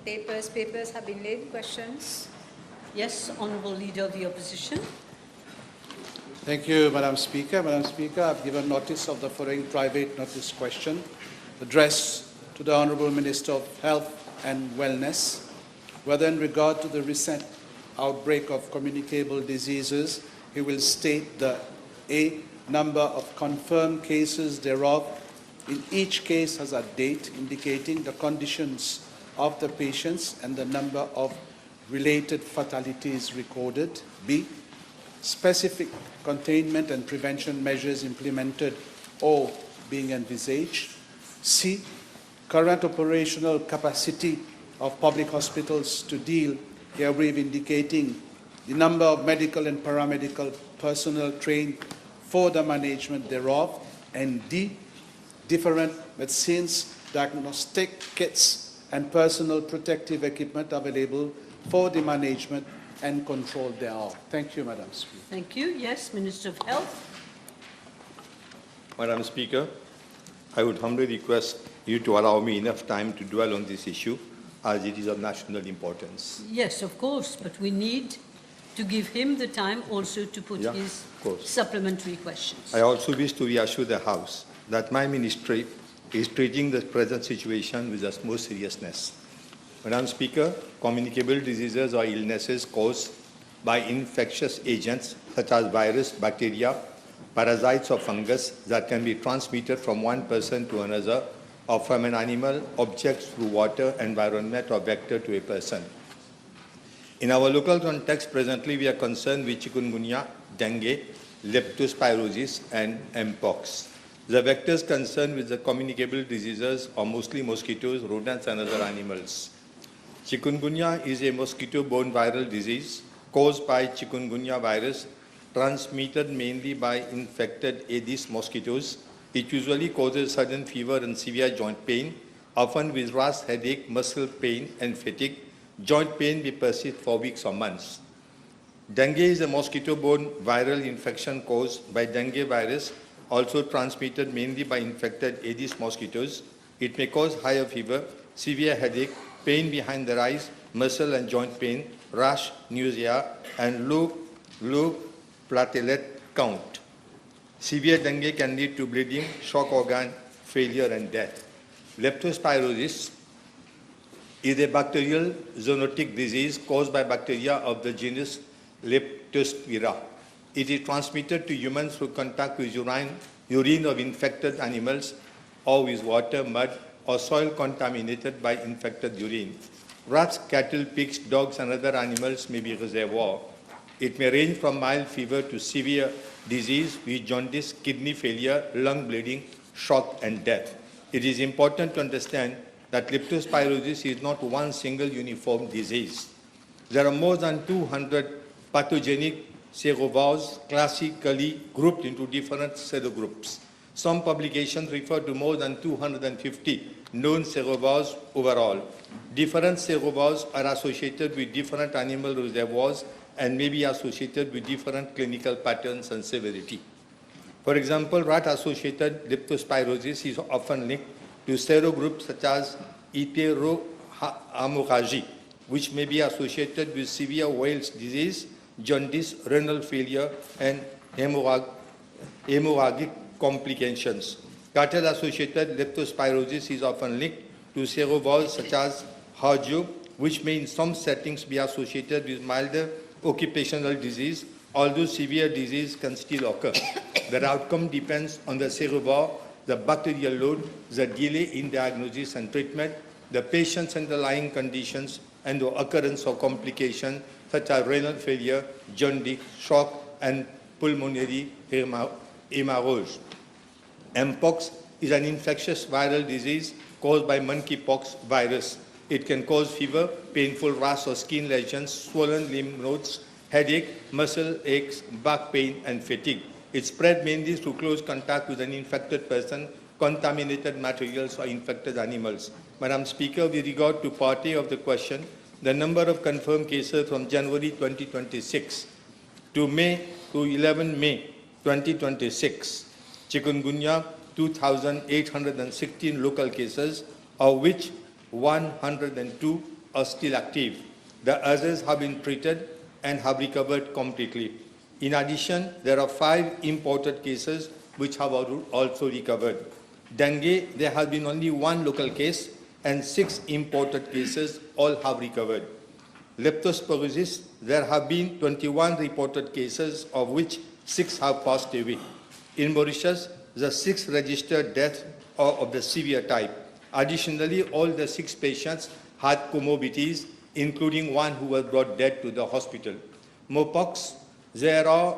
Papers have been laid. Questions? Yes, Honourable Leader of the Opposition. Thank you, Madam Speaker. Madam Speaker, I've given notice of the following private notice question addressed to the Honourable Minister of Health and Wellness, whether in regard to the recent outbreak of communicable diseases, he will state the A, number of confirmed cases thereof. In each case has a date indicating the conditions of the patients and the number of related fatalities recorded. B, specific containment and prevention measures implemented or being envisaged. C, current operational capacity of public hospitals to deal herewith indicating the number of medical and paramedical personnel trained for the management thereof. And D, different medicines, diagnostic kits, and personal protective equipment available for the management and control thereof. Thank you, Madam Speaker. Thank you. Yes, Minister of Health. Madam Speaker, I would humbly request you to allow me enough time to dwell on this issue as it is of national importance. Yes, of course, but we need to give him the time also to put his supplementary questions. I also wish to reassure the House that my ministry is treating the present situation with the utmost seriousness. Madam Speaker, communicable diseases or illnesses caused by infectious agents such as virus, bacteria, parasites or fungus that can be transmitted from one person to another or from an animal, objects through water, environment or vector to a person. In our local context, presently we are concerned with chikungunya, dengue, leptospirosis and mpox. The vectors concerned with the communicable diseases are mostly mosquitoes, rodents and other animals. Chikungunya is a mosquito-borne viral disease caused by chikungunya virus, transmitted mainly by infected Aedes mosquitoes. It usually causes sudden fever and severe joint pain, often with rash, headache, muscle pain and fatigue. Joint pain may persist for weeks or months. Dengue is a mosquito-borne viral infection caused by dengue virus, also transmitted mainly by infected Aedes mosquitoes. It may cause higher fever, severe headache, pain behind the eyes, muscle and joint pain, rash, nausea, and low platelet count. Severe dengue can lead to bleeding, shock organ failure, and death. Leptospirosis is a bacterial zoonotic disease caused by bacteria of the genus Leptospira. It is transmitted to humans through contact with urine of infected animals or with water, mud, or soil contaminated by infected urine. Rats, cattle, pigs, dogs, and other animals may be reservoir. It may range from mild fever to severe disease with jaundice, kidney failure, lung bleeding, shock, and death. It is important to understand that leptospirosis is not one single uniform disease. There are more than 200 pathogenic serovars classically grouped into different serogroups. Some publications refer to more than 250 known serovars overall. Different serovars are associated with different animal reservoirs and may be associated with different clinical patterns and severity. For example, rat-associated leptospirosis is often linked to serogroups such as heterohemorrhagy, which may be associated with severe Wales disease, jaundice, renal failure, and hemorrhagic complications. Cattle-associated leptospirosis is often linked to serovars such as Harjo, which may in some settings be associated with milder occupational disease, although severe disease can still occur. The outcome depends on the serovar, the bacterial load, the delay in diagnosis and treatment, the patient's underlying conditions, and the occurrence of complications such as renal failure, jaundice, shock, and pulmonary hemorrhage. Mpox is an infectious viral disease caused by monkeypox virus. It can cause fever, painful rash or skin lesions, swollen lymph nodes, headache, muscle aches, back pain, and fatigue. It spread mainly through close contact with an infected person, contaminated materials, or infected animals. Madam Speaker, with regard to part A of the question, the number of confirmed cases from January 2026 to 11 May 2026, chikungunya 2,816 local cases, of which 102 are still active. The others have been treated and have recovered completely. In addition, there are 5 imported cases which have also recovered. Dengue, there has been only 1 local case and 6 imported cases, all have recovered. Leptospirosis, there have been 21 reported cases, of which 6 have passed away. In Mauritius, the 6 registered deaths are of the severe type. Additionally, all the 6 patients had comorbidities, including one who was brought dead to the hospital. Mopox, there are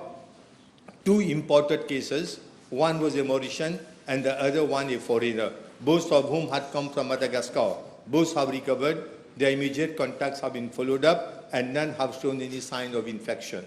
2 imported cases. One was a Mauritian and the other one a foreigner, both of whom had come from Madagascar. Both have recovered. Their immediate contacts have been followed up and none have shown any sign of infection.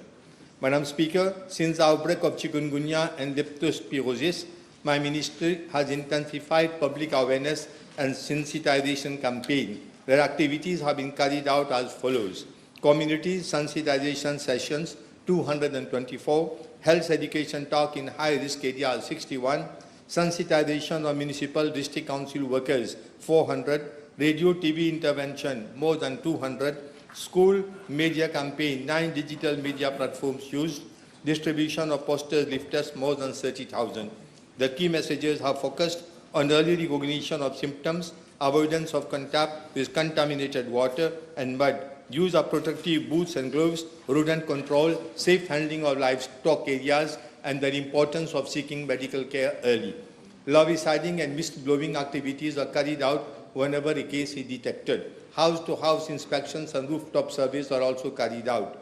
Madam Speaker, since the outbreak of chikungunya and leptospirosis, my ministry has intensified public awareness and sensitization campaign, where activities have been carried out as follows. Community sensitization sessions, 224, health education talk in high-risk areas, 61, sensitization of municipal district council workers, 400, radio TV intervention, more than 200, school media campaign, 9 digital media platforms used, distribution of posters, leaflets, more than 30,000. The key messages have focused on early recognition of symptoms, avoidance of contact with contaminated water and mud, use of protective boots and gloves, rodent control, safe handling of livestock areas, and the importance of seeking medical care early. Larviciding and mist-blowing activities are carried out whenever a case is detected. House-to-house inspections and rooftop surveys are also carried out.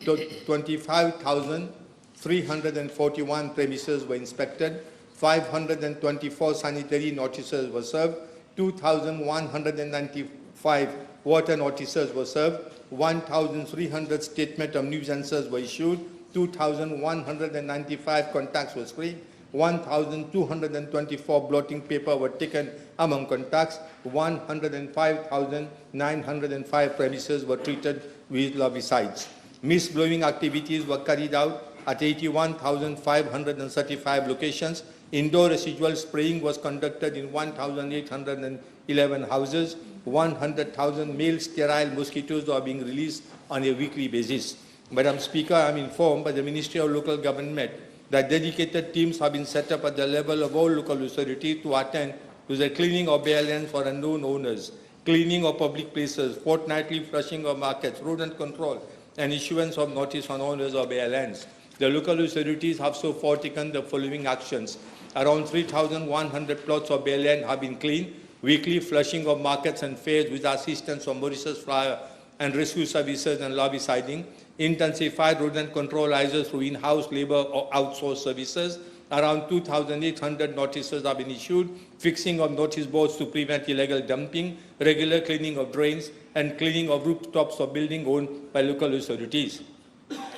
25,341 premises were inspected, 524 sanitary notices were served, 2,195 water notices were served, 1,300 statement of nuisances were issued, 2,195 contacts were screened, 1,224 blotting paper were taken among contacts, 105,905 premises were treated with larvicides. Mist-blowing activities were carried out at 81,535 locations. Indoor residual spraying was conducted in 1,811 houses. 100,000 male sterile mosquitoes are being released on a weekly basis. Madam Speaker, I am informed by the Ministry of Local Government that dedicated teams have been set up at the level of all local authorities to attend to the cleaning of bare lands for unknown owners, cleaning of public places, fortnightly flushing of markets, rodent control, and issuance of notice on owners of bare lands. The local authorities have so far taken the following actions. Around 3,100 plots of bare land have been cleaned, weekly flushing of markets and fairs with assistance of Mauritius Fire and Rescue Services and larviciding, intensified rodent control either through in-house labor or outsourced services. Around 2,800 notices have been issued, fixing of notice boards to prevent illegal dumping, regular cleaning of drains, and cleaning of rooftops of buildings owned by local authorities.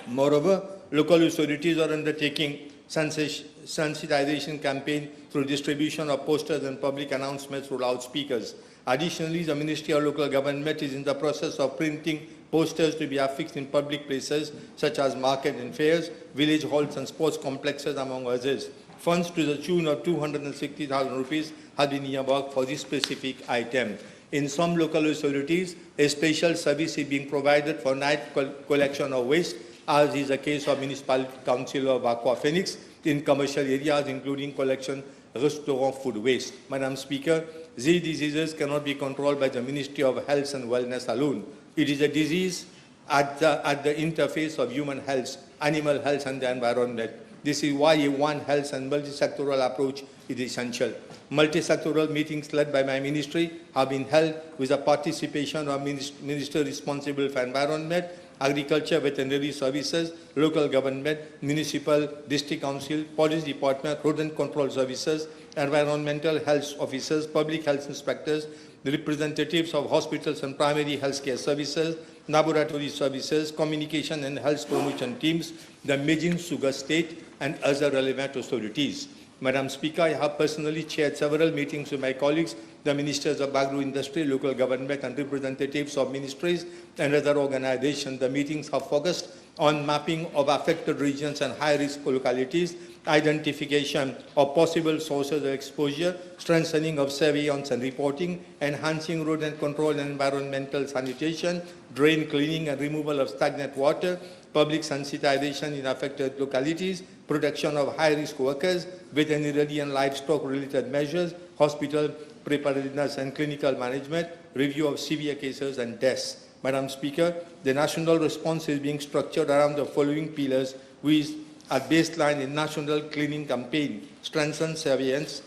Moreover, local authorities are undertaking sensitization campaign through distribution of posters and public announcements through loudspeakers. Additionally, the Ministry of Local Government is in the process of printing posters to be affixed in public places such as market and fairs, village halls and sports complexes, among others. Funds to the tune of 260,000 rupees have been earmarked for this specific item. In some local authorities, a special service is being provided for night collection of waste, as is the case of Municipal Council of Aqua Phoenix, in commercial areas, including collection restaurant food waste. Madam Speaker, these diseases cannot be controlled by the Ministry of Health and Wellness alone. It is a disease at the interface of human health, animal health, and the environment. This is why a One Health and multi-sectoral approach is essential. Multi-sectoral meetings led by my ministry have been held with the participation of Minister responsible for environment, agriculture, veterinary services, local government, municipal, district council, police department, rodent control services, environmental health officers, public health inspectors, the representatives of hospitals and primary health care services, laboratory services, communication and health promotion teams, the Mijin Sugar State, and other relevant authorities. Madam Speaker, I have personally chaired several meetings with my colleagues, the ministers of agro-industry, local government, and representatives of ministries and other organizations. The meetings have focused on mapping of affected regions and high-risk localities, identification of possible sources of exposure, strengthening of surveillance and reporting, enhancing rodent control and environmental sanitation, drain cleaning and removal of stagnant water, public sensitization in affected localities, protection of high-risk workers, veterinary and livestock-related measures, hospital preparedness and clinical management, review of severe cases and deaths. Madam Speaker, the national response is being structured around the following pillars, which at baseline in national cleaning campaign, strengthen surveillance,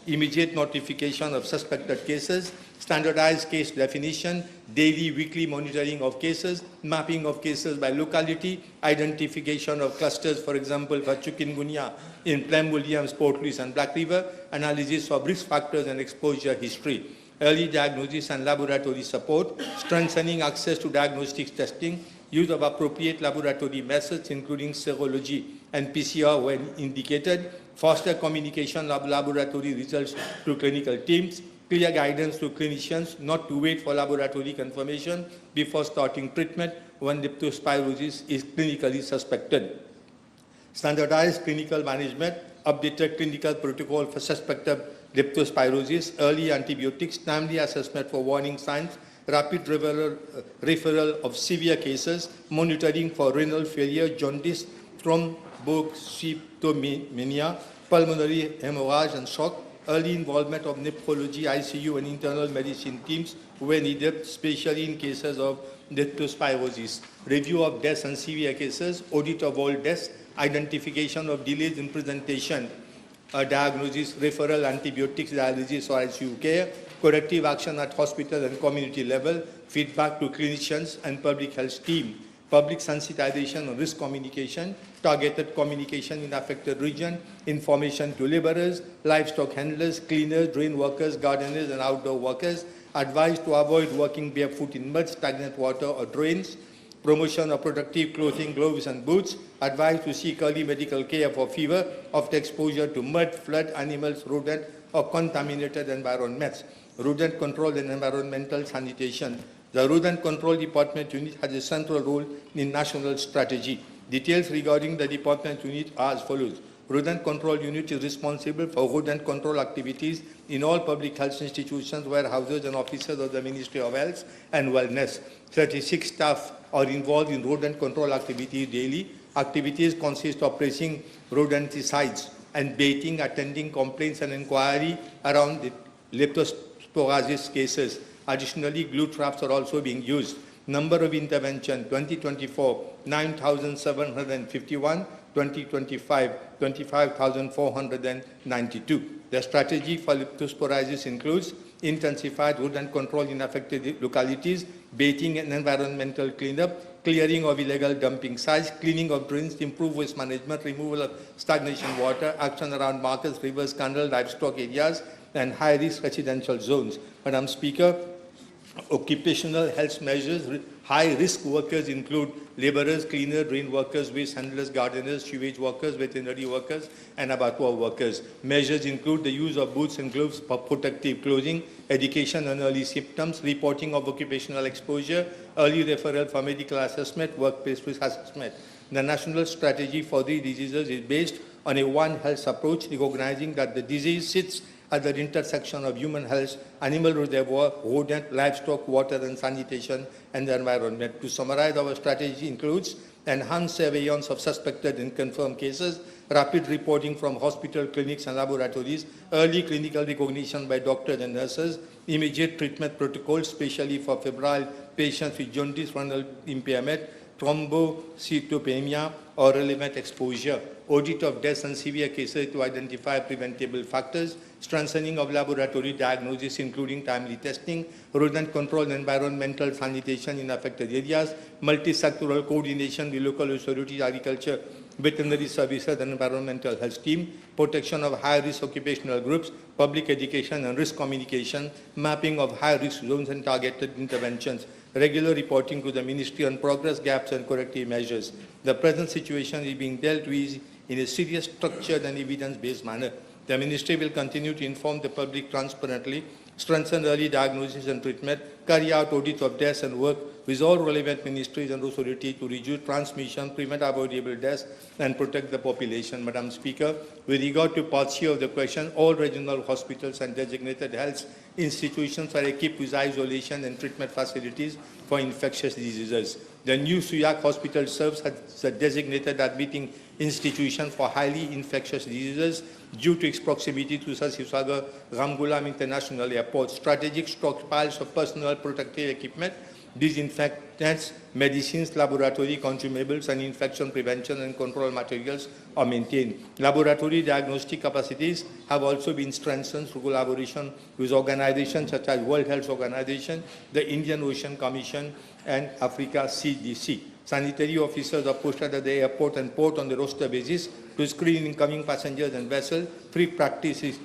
immediate notification of suspected cases, standardized case definition, daily, weekly monitoring of cases, mapping of cases by locality, identification of clusters, for example, for chikungunya in Plum Williams, Port Louis, and Black River, analysis of risk factors and exposure history, early diagnosis and laboratory support, strengthening access to diagnostics testing, use of appropriate laboratory methods, including serology and PCR when indicated, faster communication of laboratory results to clinical teams, clear guidance to clinicians not to wait for laboratory confirmation before starting treatment when leptospirosis is clinically suspected. Standardized clinical management, updated clinical protocol for suspected leptospirosis, early antibiotics, timely assessment for warning signs, rapid referral of severe cases, monitoring for renal failure, jaundice, thrombocytopenia, pulmonary hemorrhage and shock, early involvement of nephrology, ICU, and internal medicine teams when needed, especially in cases of leptospirosis, review of deaths and severe cases, audit of all deaths, identification of delays in presentation, diagnosis, referral, antibiotics, dialysis, or ICU care, corrective action at hospital and community level, feedback to clinicians and public health team, public sensitization on risk communication, targeted communication in affected region, information to laborers, livestock handlers, cleaners, drain workers, gardeners, and outdoor workers, advice to avoid walking barefoot in mud, stagnant water, or drains, promotion of protective clothing, gloves, and boots, advice to seek early medical care for fever after exposure to mud, flood, animals, rodent, or contaminated environments, rodent control and environmental sanitation. The Rodent Control Department Unit has a central role in national strategy. Details regarding the department unit are as follows. Rodent Control Unit is responsible for rodent control activities in all public health institutions, warehouses, and offices of the Ministry of Health and Wellness. 36 staff are involved in rodent control activities daily. Activities consist of placing rodenticides and baiting, attending complaints and inquiry around the leptospirosis cases. Additionally, glue traps are also being used. Number of intervention, 2024, 9,751, 2025, 25,492. The strategy for leptospirosis includes intensified rodent control in affected localities, baiting and environmental cleanup, clearing of illegal dumping sites, cleaning of drains, improved waste management, removal of stagnation water, action around markets, rivers, canal, livestock areas, and high-risk residential zones. Madam Speaker, occupational health measures, high-risk workers include laborers, cleaners, drain workers, waste handlers, gardeners, sewage workers, veterinary workers, and abattoir workers. Measures include the use of boots and gloves for protective clothing, education on early symptoms, reporting of occupational exposure, early referral for medical assessment, workplace risk assessment. The national strategy for these diseases is based on a One Health approach, recognizing that the disease sits at the intersection of human health, animal reservoir, rodent, livestock, water and sanitation, and the environment. To summarize, our strategy includes enhanced surveillance of suspected and confirmed cases, rapid reporting from hospital, clinics, and laboratories, early clinical recognition by doctors and nurses, immediate treatment protocols, especially for febrile patients with jaundice, renal impairment, thrombocytopenia, or relevant exposure, audit of deaths and severe cases to identify preventable factors, strengthening of laboratory diagnosis, including timely testing, rodent control and environmental sanitation in affected areas, multi-sectoral coordination with local authorities, agriculture, veterinary services, and environmental health team, protection of high-risk occupational groups, public education and risk communication, mapping of high-risk zones and targeted interventions, regular reporting to the Ministry on progress, gaps, and corrective measures. The present situation is being dealt with in a serious, structured, and evidence-based manner. The Ministry will continue to inform the public transparently, strengthen early diagnosis and treatment, carry out audits of deaths, and work with all relevant ministries and authorities to reduce transmission, prevent avoidable deaths, and protect the population. Madam Speaker, with regard to part C of the question, all regional hospitals and designated health institutions are equipped with isolation and treatment facilities for infectious diseases. The new Suyak Hospital serves as a designated admitting institution for highly infectious diseases due to its proximity to Sasisagar Ramgulam International Airport. Strategic stockpiles of personal protective equipment, disinfectants, medicines, laboratory consumables, and infection prevention and control materials are maintained. Laboratory diagnostic capacities have also been strengthened through collaboration with organizations such as World Health Organization, the Indian Ocean Commission, and Africa CDC. Sanitary officers are posted at the airport and port on the roster basis to screen incoming passengers and vessels. Free practice is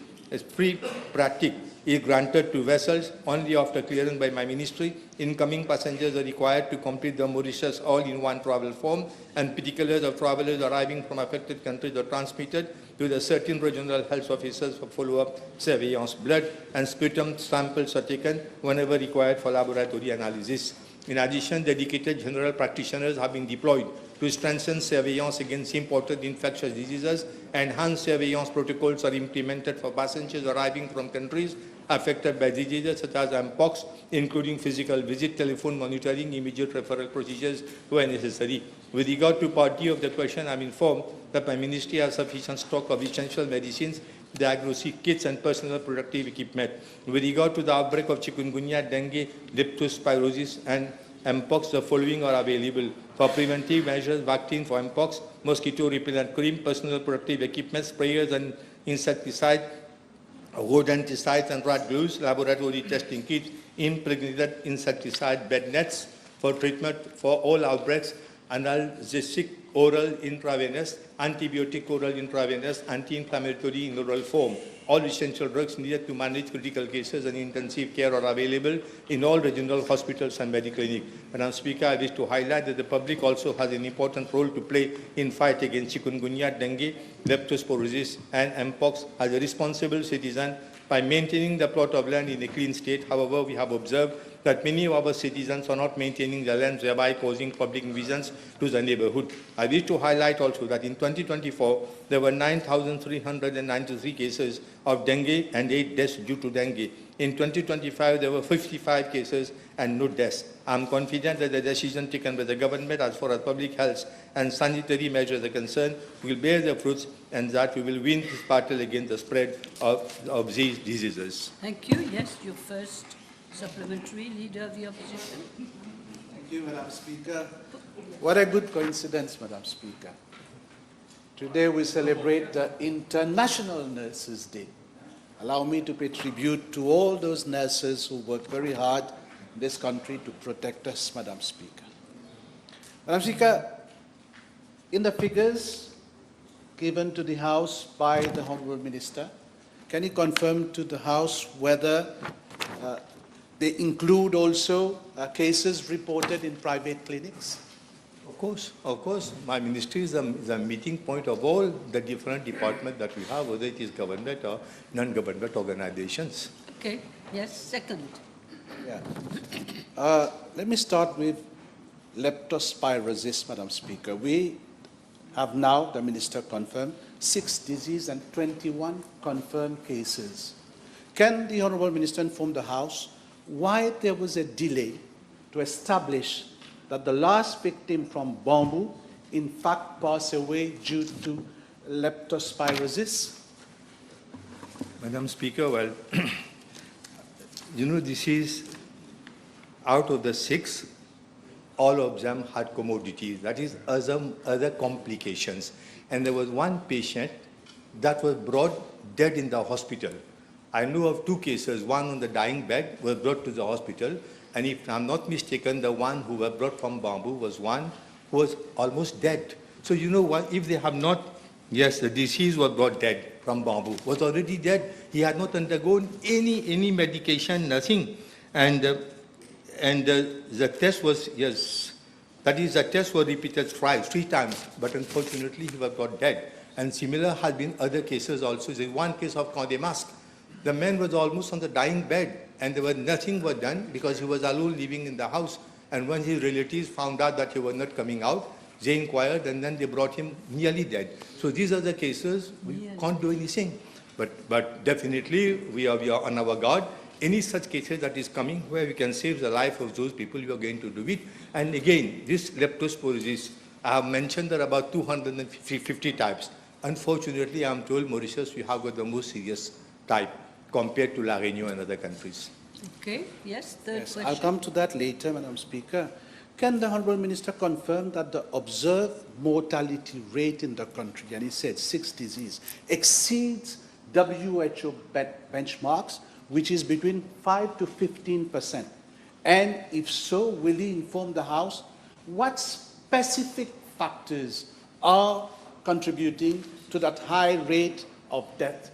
granted to vessels only after clearance by my ministry. Incoming passengers are required to complete the Mauritius all-in-one travel form, and particulars of travelers arriving from affected countries are transmitted to the certain regional health officers for follow-up surveillance. Blood and sputum samples are taken whenever required for laboratory analysis. In addition, dedicated general practitioners have been deployed to strengthen surveillance against imported infectious diseases. Enhanced surveillance protocols are implemented for passengers arriving from countries affected by diseases such as Mpox, including physical visit, telephone monitoring, immediate referral procedures where necessary. With regard to part D of the question, I am informed that my ministry has sufficient stock of essential medicines, diagnostic kits, and personal protective equipment. With regard to the outbreak of chikungunya, dengue, leptospirosis, and Mpox, the following are available. For preventive measures, vaccine for Mpox, mosquito repellent cream, personal protective equipment, sprayers and insecticide, rodenticides and rat glues, laboratory testing kits, impregnated insecticide bed nets for treatment for all outbreaks, analgesic oral intravenous, antibiotic oral intravenous, anti-inflammatory in oral form. All essential drugs needed to manage critical cases and intensive care are available in all regional hospitals and medical clinics. Madam Speaker, I wish to highlight that the public also has an important role to play in fight against chikungunya, dengue, leptospirosis, and Mpox as a responsible citizen by maintaining the plot of land in a clean state. However, we have observed that many of our citizens are not maintaining their lands, thereby causing public nuisance to the neighborhood. I wish to highlight also that in 2024, there were 9,393 cases of dengue and 8 deaths due to dengue. In 2025, there were 55 cases and no deaths. I am confident that the decision taken by the government as far as public health and sanitary measures are concerned will bear their fruits, and that we will win this battle against the spread of these diseases. Thank you. Yes, your first supplementary, Leader of the Opposition. Thank you, Madam Speaker. What a good coincidence, Madam Speaker. Today we celebrate the International Nurses Day. Allow me to pay tribute to all those nurses who work very hard in this country to protect us, Madam Speaker. Madam Speaker, in the figures given to the House by the Honourable Minister, can you confirm to the House whether they include also cases reported in private clinics? Of course. My ministry is a meeting point of all the different departments that we have, whether it is government or non-government organizations. Okay. Yes, second. Yeah. Let me start with leptospirosis, Madam Speaker. We have now, the Minister confirmed, 6 disease and 21 confirmed cases. Can the Honourable Minister inform the House why there was a delay to establish that the last victim from Bamboo in fact passed away due to leptospirosis? Madam Speaker, well, this is out of the 6, all of them had comorbidities, that is other complications. And there was one patient that was brought dead in the hospital. I know of 2 cases, one on the dying bed was brought to the hospital, and if I'm not mistaken, the one who was brought from Bamboo was one who was almost dead. So you know what, if they have not, yes, the deceased was brought dead from Bamboo, was already dead. He had not undergone any medication, nothing. And the test was, yes, that is, the test was repeated 3 times, but unfortunately he was brought dead. And similar has been other cases also. There's one case of Condé Masque. The man was almost on the dying bed, and there was nothing was done because he was alone living in the house. And when his relatives found out that he was not coming out, they inquired and then they brought him nearly dead. So these are the cases we can't do anything. But definitely we are on our guard. Any such cases that is coming where we can save the life of those people, we are going to do it. And again, this leptospirosis, I have mentioned there are about 250 types. Unfortunately, I am told Mauritius, we have got the most serious type compared to La Réunion and other countries. Okay, yes, third Yes, question. I'll come to that later, Madam Speaker. Can the Honourable Minister confirm that the observed mortality rate in the country, and he said 6 diseases, exceeds WHO benchmarks, which is between 5 to 15%? And if so, will he inform the House what specific factors are contributing to that high rate of death,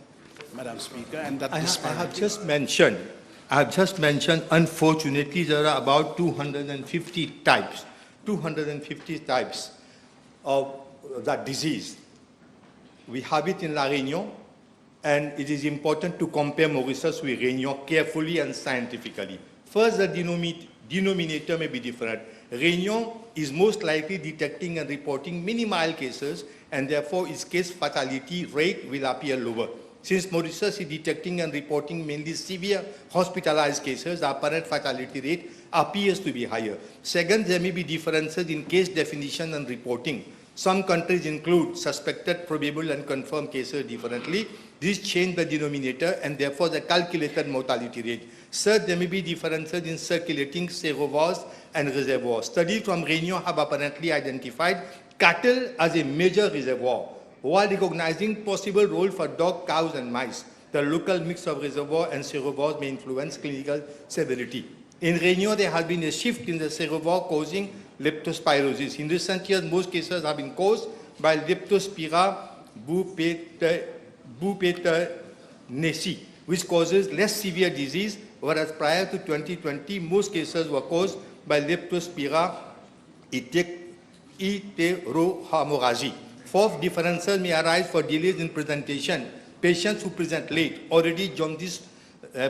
Madam Speaker, and that disparity? I have just mentioned, unfortunately, there are about 250 types of that disease. We have it in La Réunion, and it is important to compare Mauritius with Réunion carefully and scientifically. First, the denominator may be different. Réunion is most likely detecting and reporting many mild cases, and therefore its case fatality rate will appear lower. Since Mauritius is detecting and reporting mainly severe hospitalized cases, the apparent fatality rate appears to be higher. Second, there may be differences in case definition and reporting. Some countries include suspected, probable, and confirmed cases differently. These change the denominator and therefore the calculated mortality rate. Third, there may be differences in circulating reservoirs and reservoirs. Studies from Réunion have apparently identified cattle as a major reservoir, while recognizing possible role for dog, cows, and mice. The local mix of reservoir and reservoirs may influence clinical severity. In Réunion, there has been a shift in the reservoir causing leptospirosis. In recent years, most cases have been caused by Leptospira bupetanacea, which causes less severe disease, whereas prior to 2020, most cases were caused by Leptospira enterohemorrhagic. Fourth, differences may arise for delays in presentation. Patients who present late, already jaundice,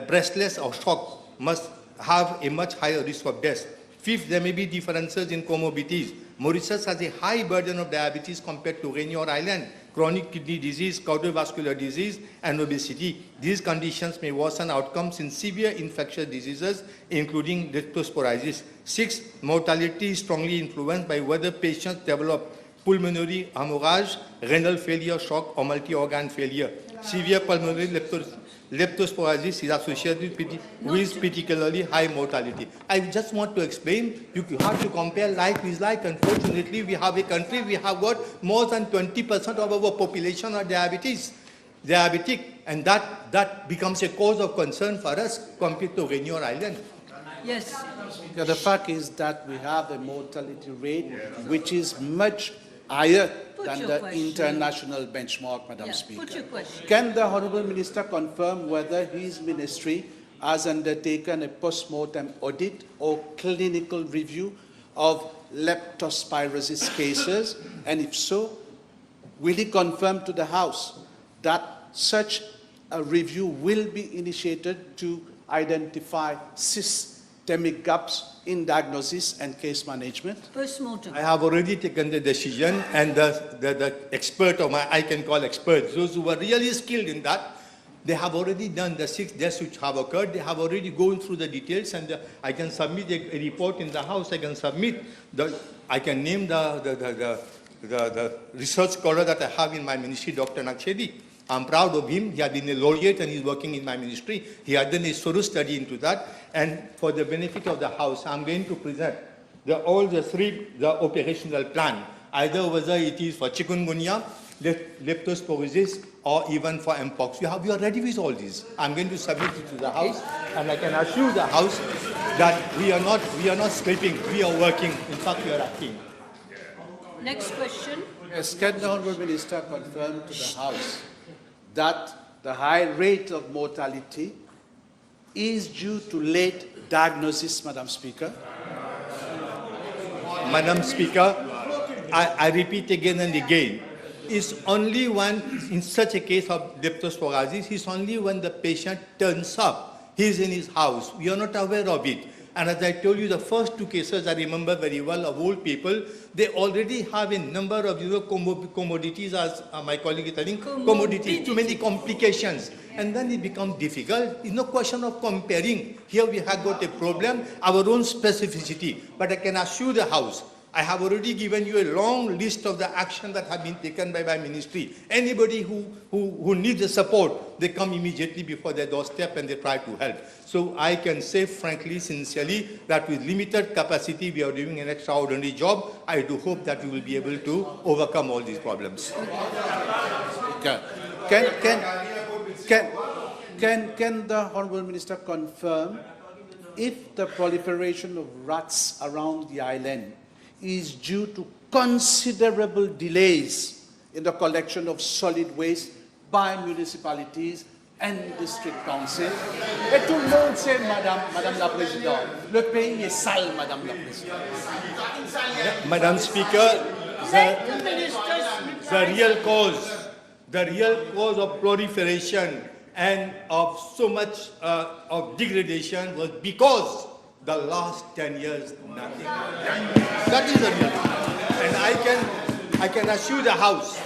breathless or shocked, must have a much higher risk of death. Fifth, there may be differences in comorbidities. Mauritius has a high burden of diabetes compared to Réunion Island, chronic kidney disease, cardiovascular disease, and obesity. These conditions may worsen outcomes in severe infectious diseases, including leptospirosis. Sixth, mortality is strongly influenced by whether patients develop pulmonary hemorrhage, renal failure, shock, or multi-organ failure. Severe pulmonary leptospirosis is associated with particularly high mortality. I just want to explain, you have to compare like with like. Unfortunately, we have a country, we have got more than 20% of our population are diabetic, and that becomes a cause of concern for us compared to Réunion Island. Yes. Yeah, the fact is that we have a mortality rate which is much higher than the international benchmark, Madam Speaker. Put your question. Can the Honourable Minister confirm whether his ministry has undertaken a post-mortem audit or clinical review of leptospirosis cases? And if so, will he confirm to the House that such a review will be initiated to identify systemic gaps in diagnosis and case management? Post-mortem. I have already taken the decision, and the expert, or I can call experts, those who are really skilled in that, they have already done the 6 deaths which have occurred. They have already gone through the details, and I can submit a report in the House. I can submit I can name the research scholar that I have in my ministry, Dr. Nakshedi. I'm proud of him. He has been a laureate and he's working in my ministry. He has done a thorough study into that. And for the benefit of the House, I'm going to present all the operational plan, either whether it is for chikungunya, leptospirosis, or even for mpox. We are ready with all these. I'm going to submit it to the House, and I can assure the House that we are not sleeping. We are working. In fact, we are acting. Next question. Yes, can the Honourable Minister confirm to the House that the high rate of mortality is due to late diagnosis, Madam Speaker? Madam Speaker, I repeat again and again, it's only when, in such a case of leptospirosis, it's only when the patient turns up, he's in his house, we are not aware of it. And as I told you, the first 2 cases I remember very well of old people, they already have a number of commodities, as my colleague is telling, commodities, too many complications. And then it becomes difficult. It's no question of comparing. Here we have got a problem, our own specificity. But I can assure the House, I have already given you a long list of the action that have been taken by my ministry. Anybody who needs the support, they come immediately before their doorstep and they try to help. So I can say frankly, sincerely, that with limited capacity, we are doing an extraordinary job. I do hope that we will be able to overcome all these problems. Okay. Can the Honourable Minister confirm if the proliferation of rats around the island is due to considerable delays in the collection of solid waste by municipalities and district council? Et tout le monde sait, Madame la Présidente, le pays est sale, Madame la Présidente. Madam Speaker, the real cause of proliferation and of so much of degradation was because the last 10 years, nothing. That is the real thing. And I can assure the House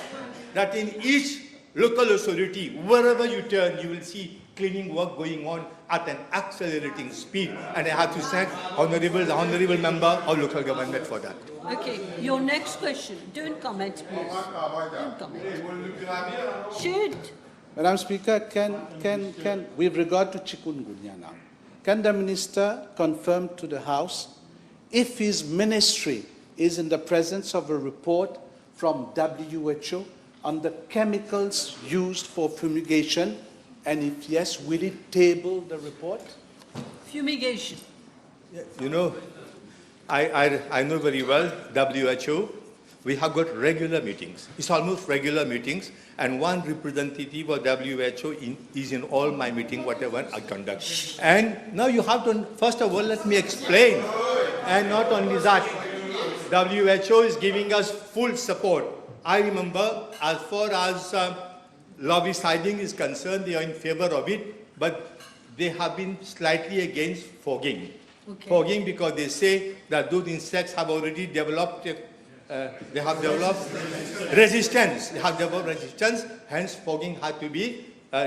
that in each local authority, wherever you turn, you will see cleaning work going on at an accelerating speed. And I have to thank the honourable member of local government for that. Okay, your next question. Don't comment, please. Don't comment. Should. Madam Speaker, can with regard to chikungunya now, can the Minister confirm to the House if his ministry is in the presence of a report from WHO on the chemicals used for fumigation, and if yes, will it table the report? Fumigation. You know, I know very well WHO. We have got regular meetings. It's almost regular meetings, and one representative of WHO is in all my meetings, whatever I conduct. And now you have to, first of all, let me explain. And not only that, WHO is giving us full support. I remember, as far as lobbying is concerned, they are in favor of it, but they have been slightly against fogging. Okay. Fogging because they say that those insects have already developed resistance. They have developed resistance, hence fogging had to be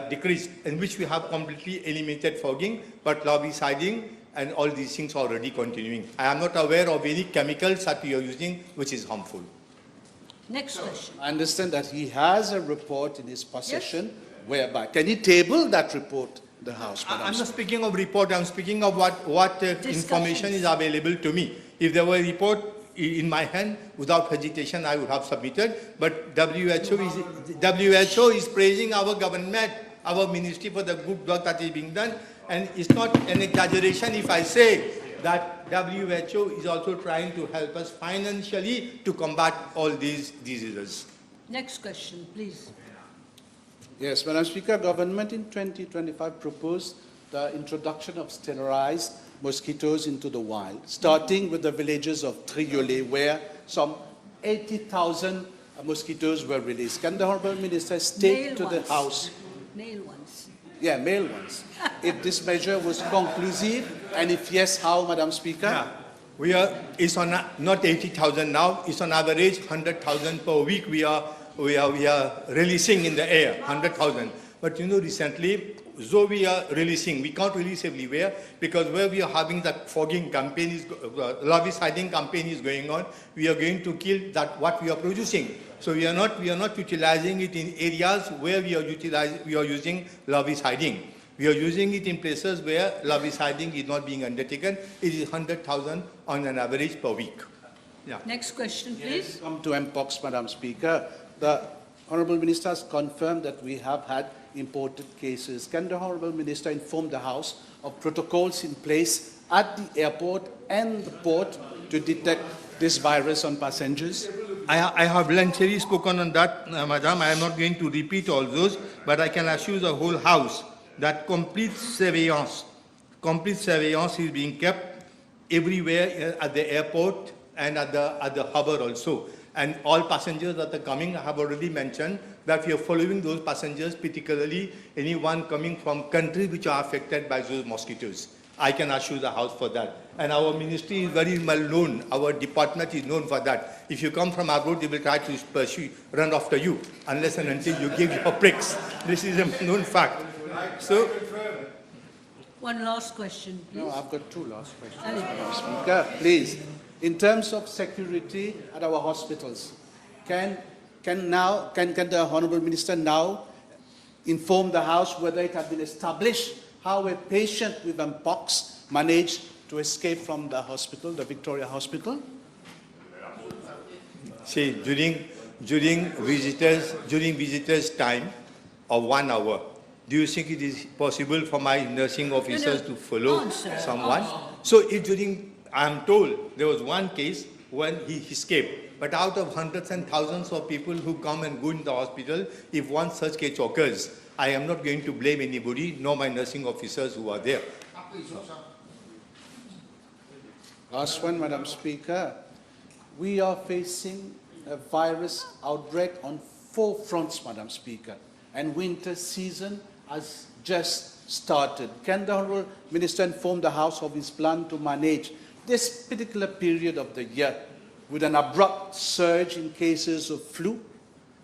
decreased, in which we have completely eliminated fogging, but larviciding and all these things are already continuing. I am not aware of any chemicals that we are using which is harmful. Next question. I understand that he has a report in his possession, whereby, can he table that report in the House? I'm not speaking of report, I'm speaking of what information is available to me. If there were a report in my hand, without hesitation, I would have submitted. But WHO is praising our government, our ministry for the good work that is being done. And it's not an exaggeration if I say that WHO is also trying to help us financially to combat all these diseases. Next question, please. Yes, Madam Speaker, government in 2025 proposed the introduction of sterilized mosquitoes into the wild, starting with the villages of Triolet, where some 80,000 mosquitoes were released. Can the Honourable Minister state to the House? Male ones. Yeah, male ones. If this measure was conclusive, and if yes, how, Madam Speaker? Yeah. It's on not 80,000 now, it's on average 100,000 per week we are releasing in the air, 100,000. But you know, recently, though we are releasing, we can't release everywhere because where we are having that fogging campaign, larviciding campaign is going on, we are going to kill that what we are producing. So we are not utilizing it in areas where we are using larviciding. We are using it in places where larviciding is not being undertaken. It is 100,000 on an average per week. Yeah. Next question, please. Yes, come to Mpox, Madam Speaker. The Honourable Minister has confirmed that we have had imported cases. Can the Honourable Minister inform the House of protocols in place at the airport and the port to detect this virus on passengers? I have lengthily spoken on that, Madam. I am not going to repeat all those, but I can assure the whole House that complete surveillance is being kept everywhere at the airport and at the harbour also. And all passengers that are coming, I have already mentioned that we are following those passengers, particularly anyone coming from countries which are affected by those mosquitoes. I can assure the House for that. And our ministry is very well known. Our department is known for that. If you come from abroad, they will try to pursue, run after you, unless and until you give your pricks. This is a known fact. So, One last question, please. No, I've got two last questions, Ali. Madam Speaker. Please, in terms of security at our hospitals, can the Honourable Minister now inform the House whether it has been established how a patient with Mpox managed to escape from the hospital, the Victoria Hospital? see, during visitors' time of 1 hour, do you think it is possible for my nursing officers to follow someone? So I'm told there was one case when he escaped. But out of hundreds and thousands of people who come and go in the hospital, if one such case occurs, I am not going to blame anybody, nor my nursing officers who are there. Last one, Madam Speaker. We are facing a virus outbreak on 4 fronts, Madam Speaker, and winter season has just started. Can the Honourable Minister inform the House of his plan to manage this particular period of the year with an abrupt surge in cases of flu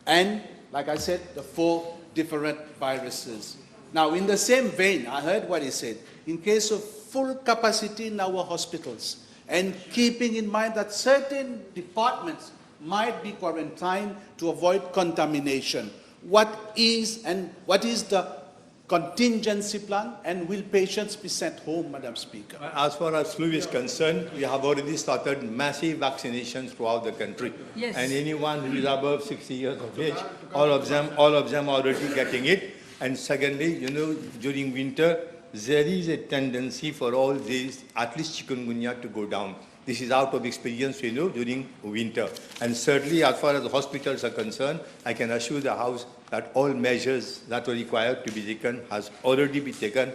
and, like I said, the 4 different viruses? Now, in the same vein, I heard what he said. In case of full capacity in our hospitals and keeping in mind that certain departments might be quarantined to avoid contamination, what is the contingency plan, and will patients be sent home, Madam Speaker? As far as flu is concerned, we have already started massive vaccinations throughout the country. Yes. And anyone who is above 60 years of age, all of them are already getting it. And secondly, during winter, there is a tendency for all these, at least chikungunya, to go down. This is out of experience, during winter. And certainly, as far as the hospitals are concerned, I can assure the House that all measures that were required to be taken has already been taken,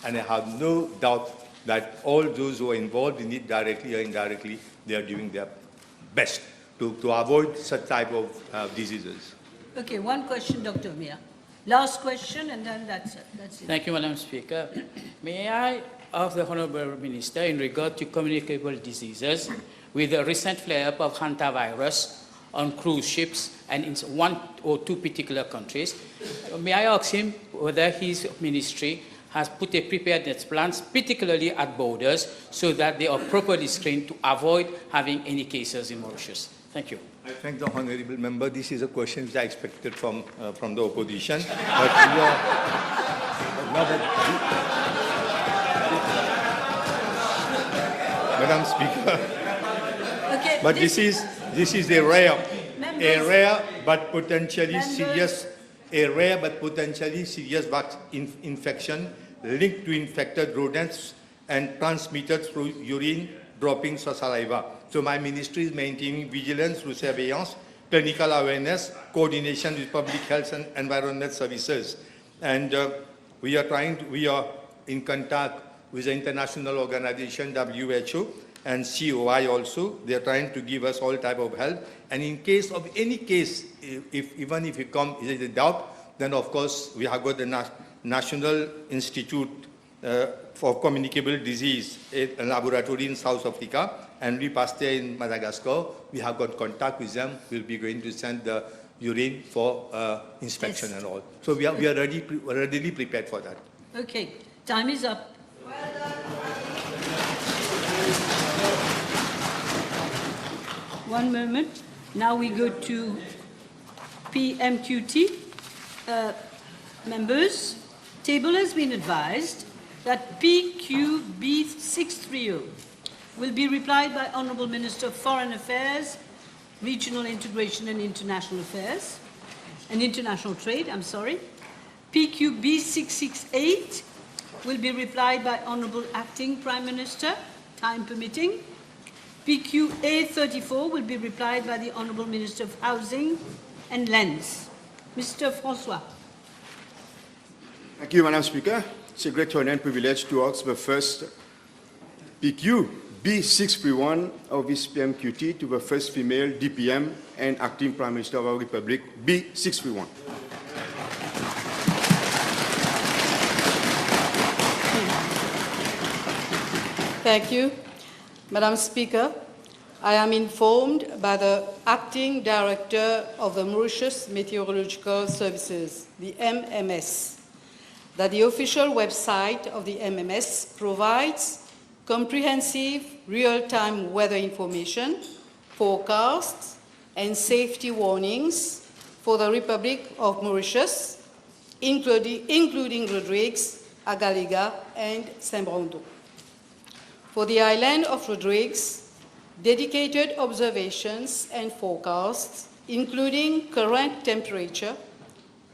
and I have no doubt that all those who are involved in it directly or indirectly, they are doing their best to avoid such type of diseases. Okay, one question, Dr. Mia. Last question, and then that's it. Thank you, Madam Speaker. May I ask the Honourable Minister in regard to communicable diseases with the recent flare-up of hantavirus on cruise ships and in 1 or 2 particular countries, may I ask him whether his ministry has put a preparedness plan, particularly at borders, so that they are properly screened to avoid having any cases in Mauritius? Thank you. I thank the honourable member. This is a question which I expected from the opposition. Madam Speaker, Okay, but this is a rare but potentially serious infection linked to infected rodents and transmitted through urine, droppings, or saliva. So my ministry is maintaining vigilance through surveillance, clinical awareness, coordination with public health and environment services. And we are in contact with the international organization WHO and COI also. They are trying to give us all type of help. And in case of any case, even if it comes is a doubt, then of course we have got the National Institute for Communicable Disease, a laboratory in South Africa, and Louis Pasteur in Madagascar. We have got contact with them. We'll be going to send the urine for inspection and all. So we are readily prepared for that. Okay, time is up. One moment. Now we go to PMQT. Members, table has been advised that PQB 630 will be replied by Honourable Minister of Foreign Affairs, Regional Integration and International Affairs, and International Trade, PQB 668 will be replied by Honourable Acting Prime Minister, time permitting. PQA 34 will be replied by the Honourable Minister of Housing and Lands. Mr. François. Thank you, Madam Speaker. It's a great honor and privilege to ask the first PQ B631 of this PMQT to the first female DPM and Acting Prime Minister of our Republic, B631. Thank you. Madam Speaker, I am informed by the Acting Director of the Mauritius Meteorological Services, the MMS, that the official website of the MMS provides comprehensive real-time weather information, forecasts, and safety warnings for the Republic of Mauritius, including Rodrigues, Agaliga, and Saint-Brando. For the island of Rodrigues, dedicated observations and forecasts, including current temperature,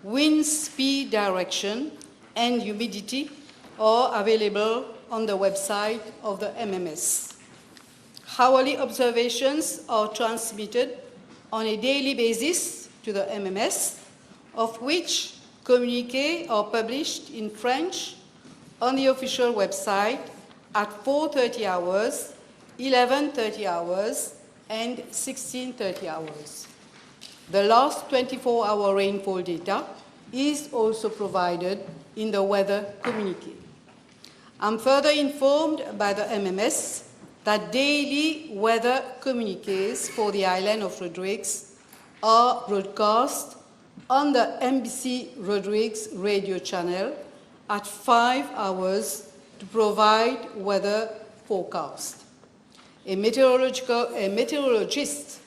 wind speed direction, and humidity, are available on the website of the MMS. Hourly observations are transmitted on a daily basis to the MMS, of which communiques are published in French on the official website at 4:30 hours, 11:30 hours, and 16:30 hours. The last 24-hour rainfall data is also provided in the weather communique. I'm further informed by the MMS that daily weather communiques for the island of Rodrigues are broadcast on the MBC Rodrigues radio channel at 5 hours to provide weather forecast. A meteorologist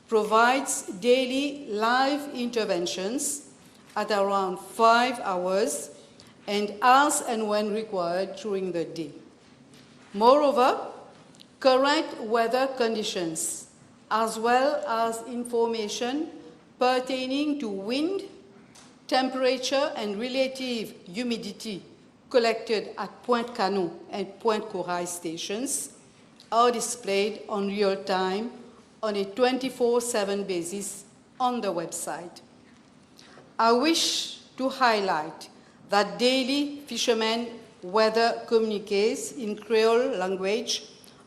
provides daily live interventions at around 5 hours and as and when required during the day. Moreover, current weather conditions, as well as information pertaining to wind, temperature, and relative humidity collected at Pointe Canon and Pointe Corail stations, are displayed on real time on a 24/7 basis on the website. I wish to highlight that daily fishermen weather communiques in Creole language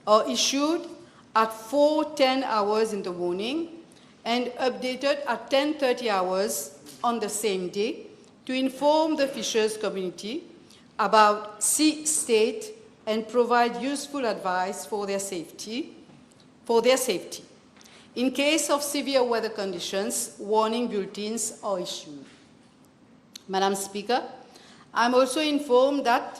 are issued at 4:10 hours in the morning and updated at 10:30 hours on the same day to inform the fishers community about sea state and provide useful advice for their safety. In case of severe weather conditions, warning bulletins are issued. Madam Speaker, I'm also informed that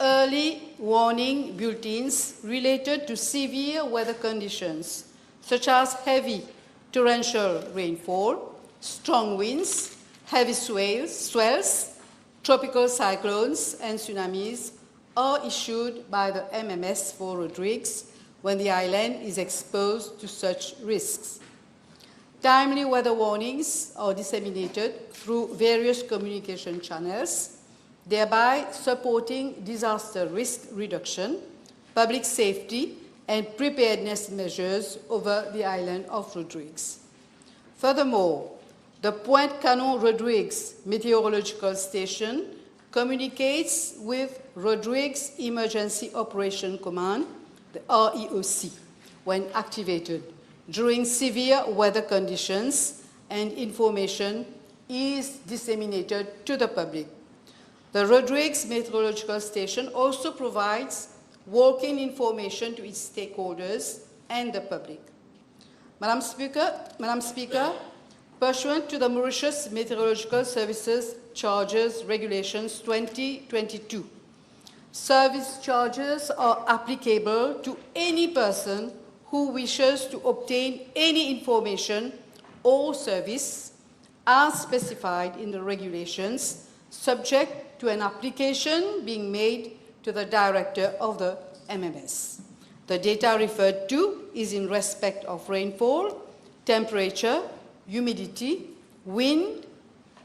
early warning bulletins related to severe weather conditions, such as heavy torrential rainfall, strong winds, heavy swells, tropical cyclones, and tsunamis, are issued by the MMS for Rodrigues when the island is exposed to such risks. Timely weather warnings are disseminated through various communication channels, thereby supporting disaster risk reduction, public safety, and preparedness measures over the island of Rodrigues. Furthermore, the Pointe Canon Rodrigues Meteorological Station communicates with Rodrigues Emergency Operation Command, the REOC, when activated during severe weather conditions, and information is disseminated to the public. The Rodrigues Meteorological Station also provides working information to its stakeholders and the public. Madam Speaker, pursuant to the Mauritius Meteorological Services Charges Regulations 2022, service charges are applicable to any person who wishes to obtain any information or service as specified in the regulations, subject to an application being made to the Director of the MMS. The data referred to is in respect of rainfall, temperature, humidity, wind,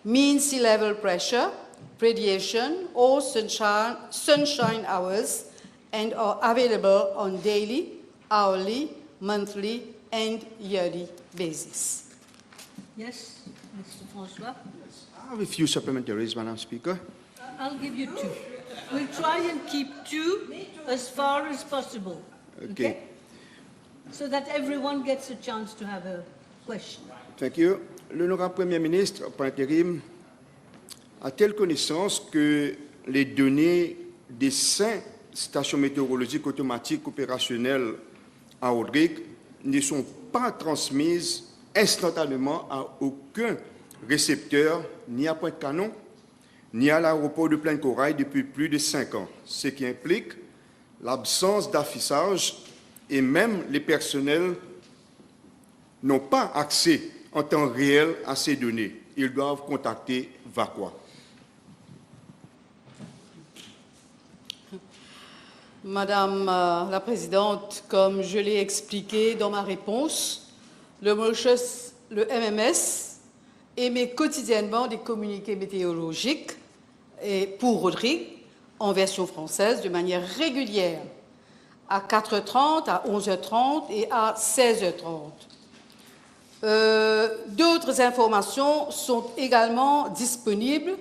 mean sea level pressure, radiation, or sunshine hours, and are available on daily, hourly, monthly, and yearly basis. Yes, Mr. Francois? I have a few supplementaries, Madam Speaker. I'll give you two. We'll try and keep two as far as possible. Okay. So that everyone gets a chance to have a question. Thank you. L'honorable Premier ministre, par intérim, a-t-elle connaissance que les données des 5 stations météorologiques automatiques opérationnelles à Rodrigue ne sont pas transmises instantanément à aucun récepteur, ni à Pointe-Canon, ni à l'aéroport de Plaine-Corail depuis plus de 5 ans, ce qui implique l'absence d'affichage et même les personnels n'ont pas accès en temps réel à ces données. Ils doivent contacter VACOA. Madame la Présidente, comme je l'ai expliqué dans ma réponse, le MMS émet quotidiennement des communiqués météorologiques et pour Rodrigue en version française de manière régulière à 4h30, à 11h30 et à 16h30. D'autres informations sont également disponibles,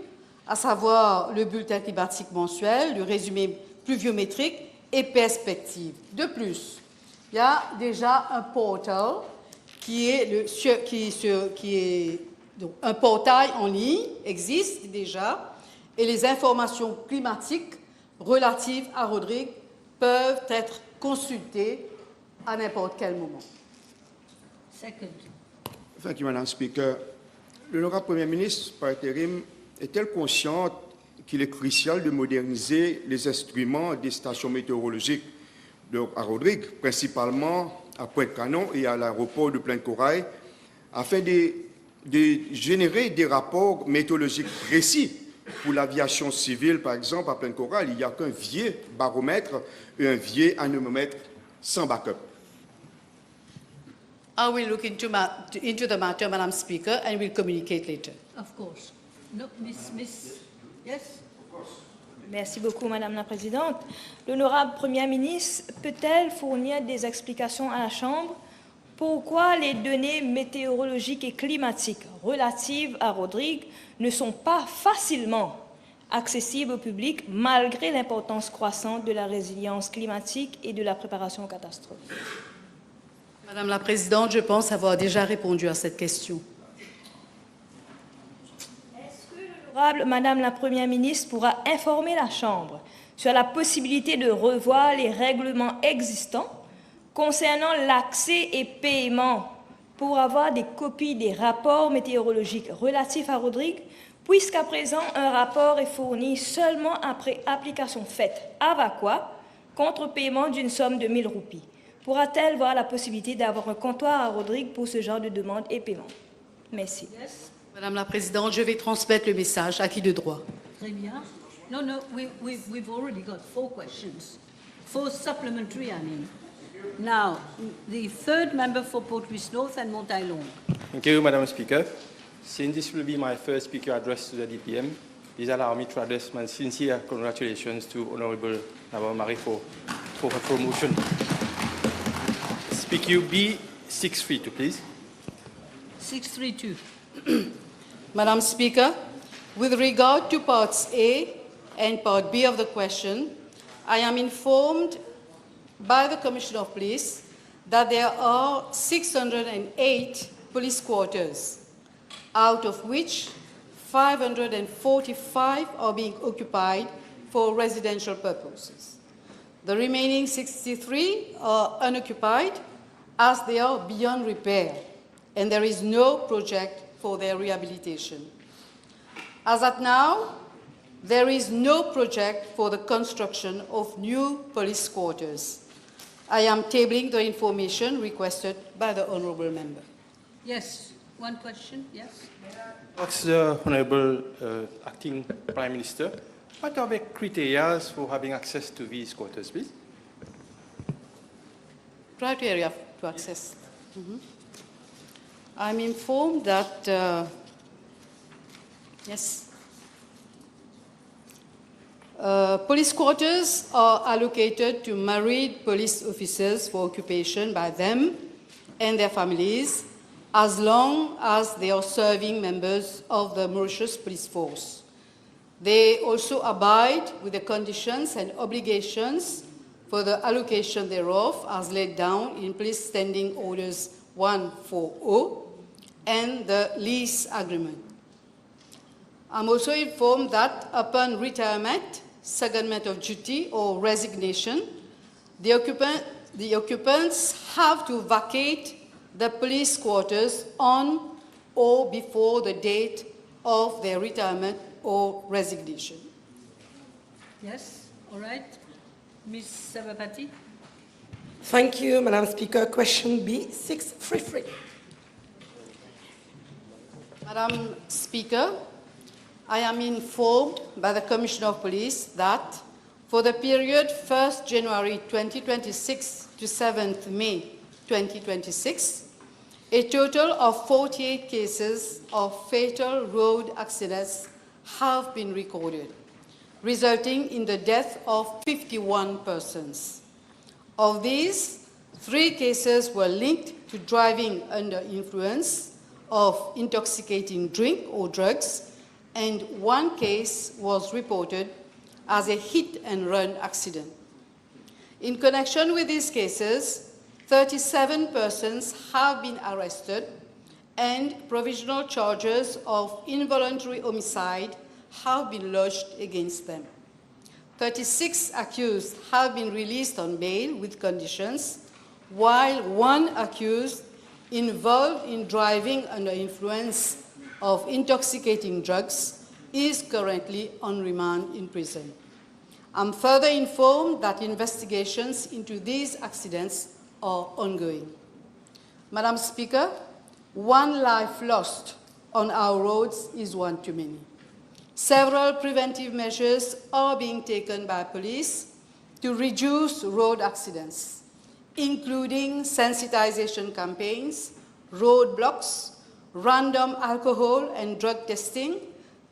à savoir le bulletin climatique mensuel, le résumé pluviométrique et perspectives. De plus, il y a déjà un portal donc un portail en ligne existe déjà et les informations climatiques relatives à Rodrigue peuvent être consultées à n'importe quel moment. Second. Thank you, Madam Speaker. L'honorable Premier ministre, par intérim, est-elle consciente qu'il est crucial de moderniser les instruments des stations météorologiques à Rodrigue, principalement à Pointe-Canon et à l'aéroport de Plaine-Corail, afin de générer des rapports météorologiques précis pour l'aviation civile, par exemple, à Plaine-Corail, il n'y a qu'un vieux baromètre et un vieux anémomètre sans backup. I will look into the matter, Madam Speaker, and will communicate later. Of course. No, Miss, yes? Merci beaucoup, Madame la Présidente. L'honorable Premier ministre peut-elle fournir des explications à la Chambre pourquoi les données météorologiques et climatiques relatives à Rodrigue ne sont pas facilement accessibles au public malgré l'importance croissante de la résilience climatique et de la préparation aux catastrophes? Madame la Présidente, je pense avoir déjà répondu à cette question. Madame la Première ministre pourra informer la Chambre sur la possibilité de revoir les règlements existants concernant l'accès et paiement pour avoir des copies des rapports météorologiques relatifs à Rodrigue, puisqu'à présent, un rapport est fourni seulement après application faite à VACOA contre paiement d'une somme de 1000 roupies. Pourra-t-elle voir la possibilité d'avoir un comptoir à Rodrigue pour ce genre de demande et paiement? Merci. Yes? Madame la Présidente, je vais transmettre le message à qui de droit. Très bien. No, we've already got 4 questions. 4 supplementary, I mean. Now, the third member for Port Louis North and Montaillon. Thank you, Madam Speaker. Since this will be my first speaker address to the DPM, please allow me to address my sincere congratulations to Honorable Navamari for her promotion. PQ B632, please. 632. Madam Speaker, with regard to Parts A and Part B of the question, I am informed by the Commissioner of Police that there are 608 police quarters, out of which 545 are being occupied for residential purposes. The remaining 63 are unoccupied as they are beyond repair, and there is no project for their rehabilitation. As at now, there is no project for the construction of new police quarters. I am tabling the information requested by the Honourable Member. Yes, one question, yes? Ask the Honorable Acting Prime Minister, what are the criteria for having access to these quarters, please? Criteria to access. I'm informed that, police quarters are allocated to married police officers for occupation by them and their families as long as they are serving members of the Mauritius Police Force. They also abide with the conditions and obligations for the allocation thereof as laid down in Police Standing Orders 140 and the lease agreement. I'm also informed that upon retirement secondment of duty or resignation, the occupants have to vacate the police quarters on or before the date of their retirement or resignation. Yes, all right. Ms. Savapati? Thank you, Madam Speaker. Question B633. Madam Speaker, I am informed by the Commissioner of Police that for the period 1st January 2026 to 7th May 2026, a total of 48 cases of fatal road accidents have been recorded, resulting in the death of 51 persons. Of these, 3 cases were linked to driving under influence of intoxicating drink or drugs, and 1 case was reported as a hit-and-run accident. In connection with these cases, 37 persons have been arrested and provisional charges of involuntary homicide have been lodged against them. 36 accused have been released on bail with conditions, while 1 accused involved in driving under influence of intoxicating drugs is currently on remand in prison. I'm further informed that investigations into these accidents are ongoing. Madam Speaker, 1 life lost on our roads is one too many. Several preventive measures are being taken by police to reduce road accidents, including sensitization campaigns, roadblocks, random alcohol and drug testing,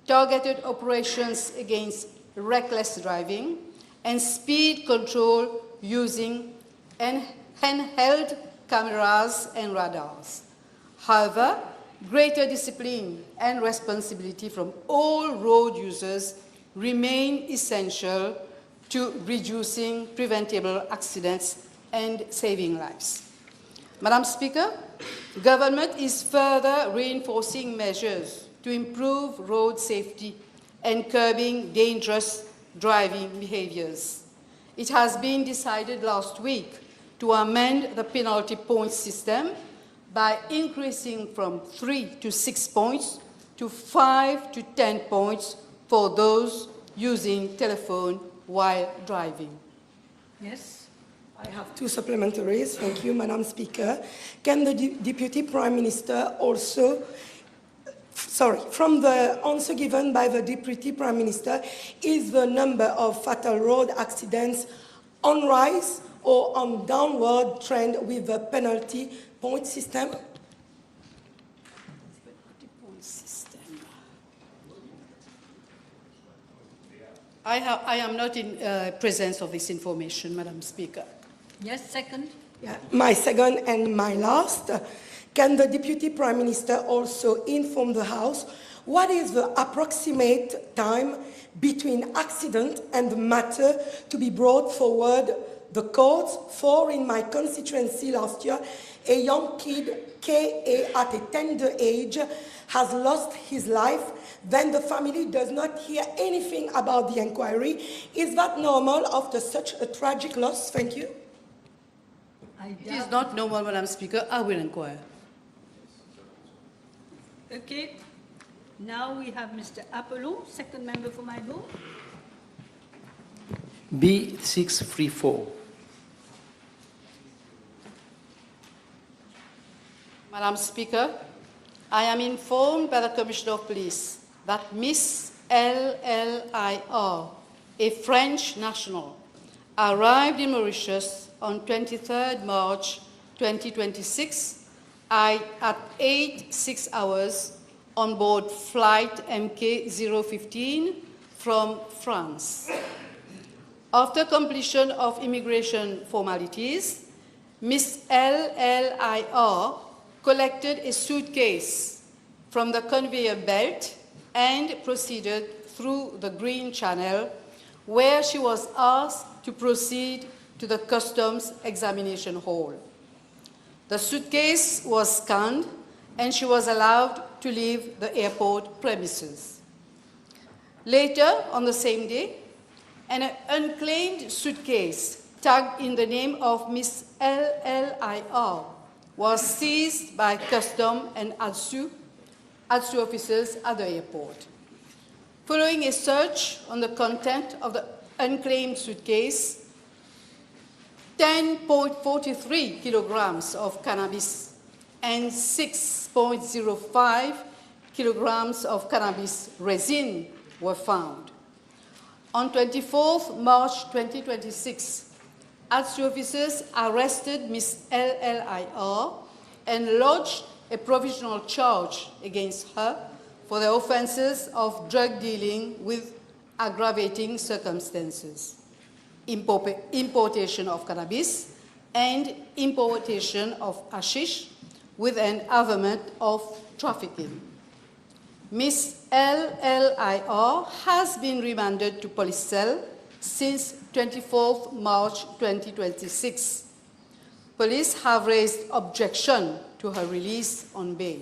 targeted operations against reckless driving, and speed control using handheld cameras and radars. However, greater discipline and responsibility from all road users remain essential to reducing preventable accidents and saving lives. Madam Speaker, government is further reinforcing measures to improve road safety and curbing dangerous driving behaviors. It has been decided last week to amend the penalty point system by increasing from 3 to 6 points to 5 to 10 points for those using telephone while driving. Yes? I have 2 supplementaries. Thank you, Madam Speaker. Can the Deputy Prime Minister also, from the answer given by the Deputy Prime Minister, is the number of fatal road accidents on rise or on downward trend with the penalty point system? I am not in presence of this information, Madam Speaker. Yes, second? Yeah. My second and my last. Can the Deputy Prime Minister also inform the House what is the approximate time between accident and the matter to be brought forward the courts? For in my constituency last year, a young kid, K.A., at a tender age, has lost his life. Then the family does not hear anything about the inquiry. Is that normal after such a tragic loss? Thank you. It is not normal, Madam Speaker. I will inquire. Okay. Now we have Mr. Apollo, second member for my group. B634. Madam Speaker, I am informed by the Commissioner of Police that Miss LLIR, a French national, arrived in Mauritius on 23rd March 2026 at 8:06 hours on board flight MK015 from France. After completion of immigration formalities, Miss LLIR collected a suitcase from the conveyor belt and proceeded through the Green Channel, where she was asked to proceed to the customs examination hall. The suitcase was scanned and she was allowed to leave the airport premises. Later on the same day, and an unclaimed suitcase tagged in the name of Miss LLIR was seized by custom and ADSU officers at the airport. Following a search on the content of the unclaimed suitcase, 10.43 kilograms of cannabis and 6.05 kilograms of cannabis resin were found. On 24th March 2026, ADSU officers arrested Ms. LLIR and lodged a provisional charge against her for the offenses of drug dealing with aggravating circumstances, importation of cannabis, and importation of hashish with an averment of trafficking. Ms. LLIR has been remanded to police cell since 24th March 2026. Police have raised objection to her release on bail.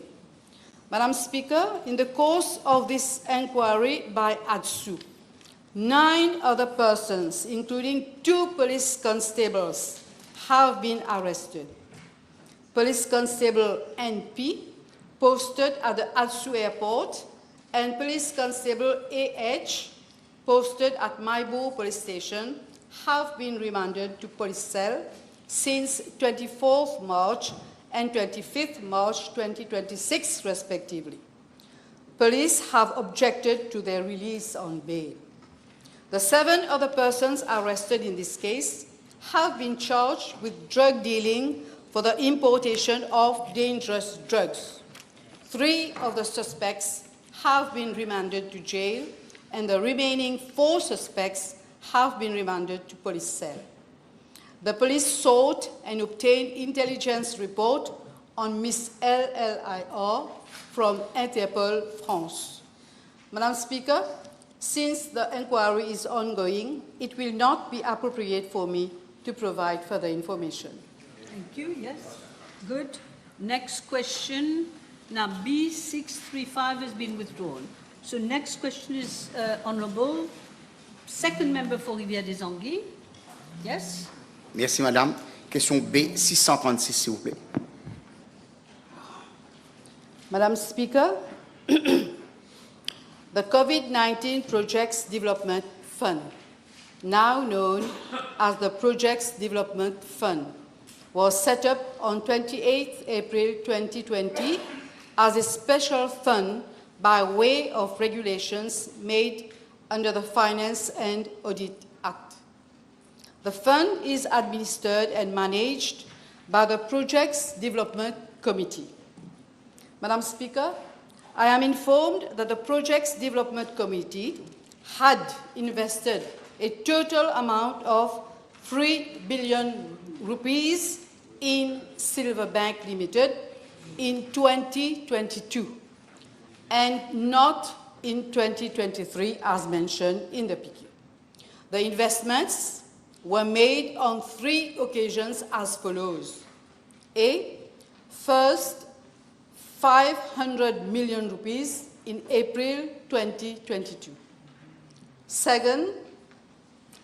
Madam Speaker, in the course of this inquiry by ADSU, 9 other persons, including 2 police constables, have been arrested. Police Constable NP, posted at the ADSU airport, and Police Constable AH, posted at Maibo police station, have been remanded to police cell since 24th March and 25th March 2026, respectively. Police have objected to their release on bail. The 7 other persons arrested in this case have been charged with drug dealing for the importation of dangerous drugs. 3 of the suspects have been remanded to jail, and the remaining 4 suspects have been remanded to police cell. The police sought and obtained intelligence report on Ms. LLIR from Interpol France. Madam Speaker, since the inquiry is ongoing, it will not be appropriate for me to provide further information. Thank you. Yes. Good. Next question. Now, B635 has been withdrawn. So next question is Honourable Second Member for Rivière-des-Anguilles. Yes. Merci, Madame. Question B636, s'il vous plaît. Madam Speaker, the COVID-19 Projects Development Fund, now known as the Projects Development Fund, was set up on 28 April 2020 as a special fund by way of regulations made under the Finance and Audit Act. The fund is administered and managed by the Projects Development Committee. Madam Speaker, I am informed that the Projects Development Committee had invested a total amount of 3 billion rupees in Silverbank Limited in 2022 and not in 2023 as mentioned in the PQ. The investments were made on 3 occasions as follows. A, first, 500 million rupees in April 2022. Second,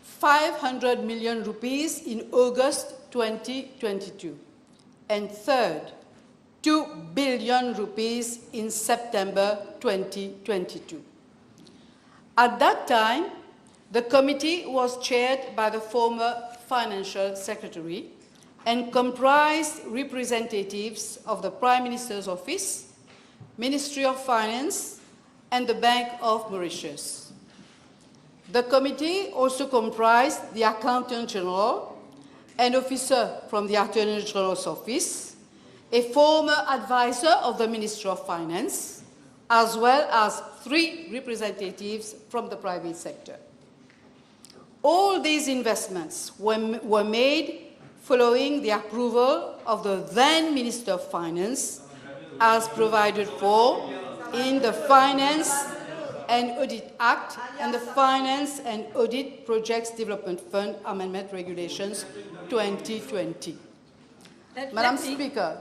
500 million rupees in August 2022. And third, 2 billion rupees in September 2022. At that time, the committee was chaired by the former Financial Secretary and comprised representatives of the Prime Minister's Office, Ministry of Finance, and the Bank of Mauritius. The committee also comprised the Accountant General, an officer from the Attorney General's Office, a former advisor of the Ministry of Finance, as well as 3 representatives from the private sector. All these investments were made following the approval of the then Minister of Finance, as provided for in the Finance and Audit Act and the Finance and Audit Projects Development Fund Amendment Regulations 2020. Madam Speaker,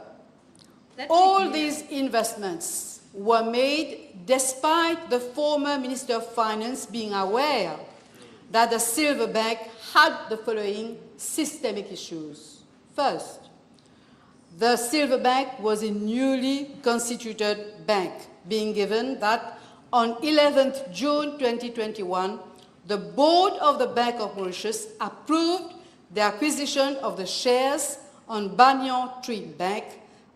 all these investments were made despite the former Minister of Finance being aware that the Silver Bank had the following systemic issues. First, the Silver Bank was a newly constituted bank, being given that on 11th June 2021, the board of the Bank of Mauritius approved the acquisition of the shares on Banyan Tree Bank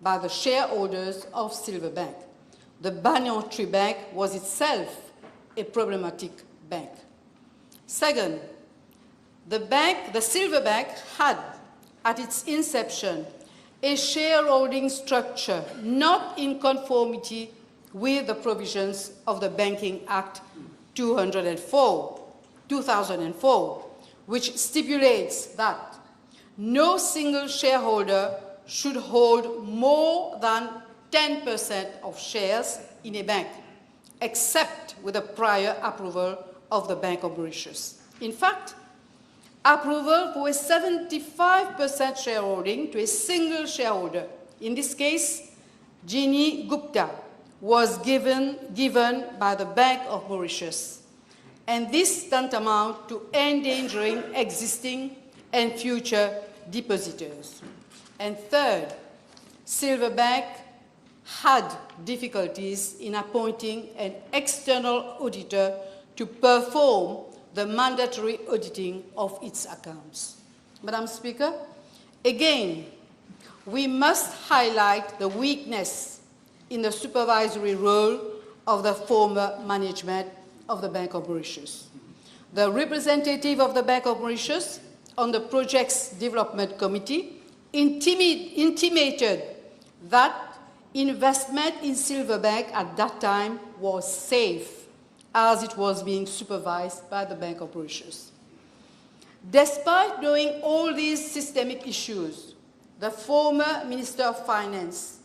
by the shareholders of Silver Bank. The Banyan Tree Bank was itself a problematic bank. Second, the Silver Bank had, at its inception, a shareholding structure not in conformity with the provisions of the Banking Act 2004, which stipulates that no single shareholder should hold more than 10% of shares in a bank, except with a prior approval of the Bank of Mauritius. In fact, approval for a 75% shareholding to a single shareholder, in this case, Ginny Gupta, was given by the Bank of Mauritius, and this tantamount to endangering existing and future depositors. And third, Silver Bank had difficulties in appointing an external auditor to perform the mandatory auditing of its accounts. Madam Speaker, again, we must highlight the weakness in the supervisory role of the former management of the Bank of Mauritius. The representative of the Bank of Mauritius on the Projects Development Committee intimated that investment in Silver Bank at that time was safe, as it was being supervised by the Bank of Mauritius. Despite knowing all these systemic issues, the former Minister of Finance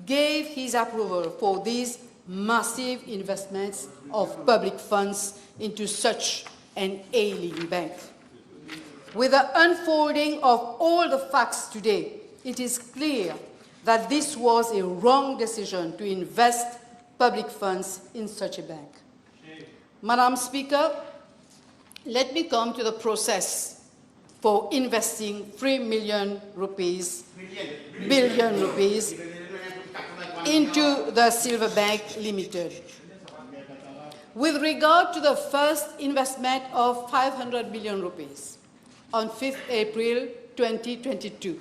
gave his approval for these massive investments of public funds into such an ailing bank. With the unfolding of all the facts today, it is clear that this was a wrong decision to invest public funds in such a bank. Madam Speaker, let me come to the process for investing 3 billion rupees into the Silver Bank Limited. With regard to the first investment of 500 million rupees on 5th April 2022,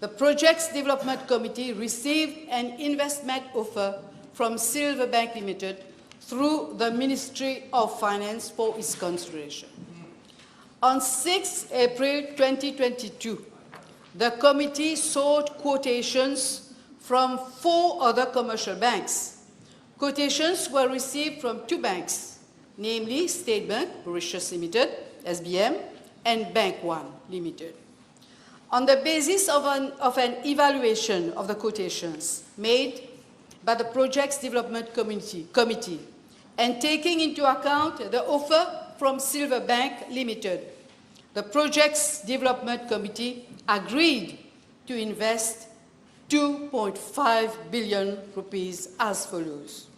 the Projects Development Committee received an investment offer from Silver Bank Limited through the Ministry of Finance for its consideration. On 6 April 2022, the committee sought quotations from 4 other commercial banks. Quotations were received from 2 banks, namely State Bank, Mauritius Limited, SBM, and Bank One Limited. On the basis of an evaluation of the quotations made by the Projects Development Committee and taking into account the offer from Silver Bank Limited, the Projects Development Committee agreed to invest 2.5 billion rupees as follows: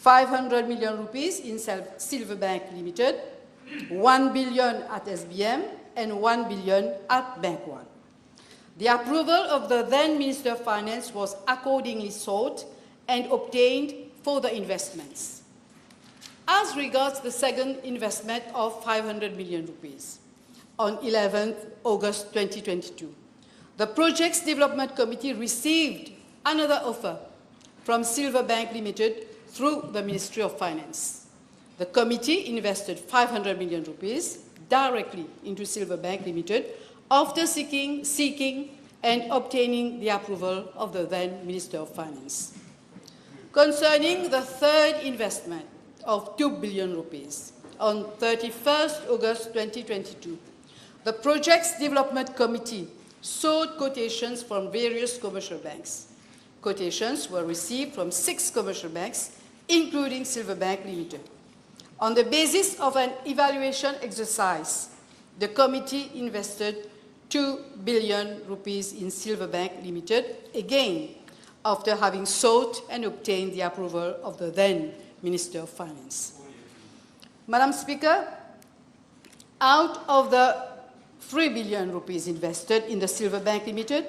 500 million rupees in Silver Bank Limited, 1 billion at SBM, and 1 billion at Bank One. The approval of the then Minister of Finance was accordingly sought and obtained for the investments. As regards the second investment of 500 million rupees on 11th August 2022, the Projects Development Committee received another offer from Silver Bank Limited through the Ministry of Finance. The committee invested 500 million rupees directly into Silver Bank Limited after seeking and obtaining the approval of the then Minister of Finance. Concerning the third investment of 2 billion rupees on 31st August 2022, the Projects Development Committee sought quotations from various commercial banks. Quotations were received from 6 commercial banks, including Silver Bank Limited. On the basis of an evaluation exercise, the committee invested 2 billion rupees in Silver Bank Limited, again after having sought and obtained the approval of the then Minister of Finance. Madam Speaker, Out of the 3 billion rupees invested in the Silver Bank Limited,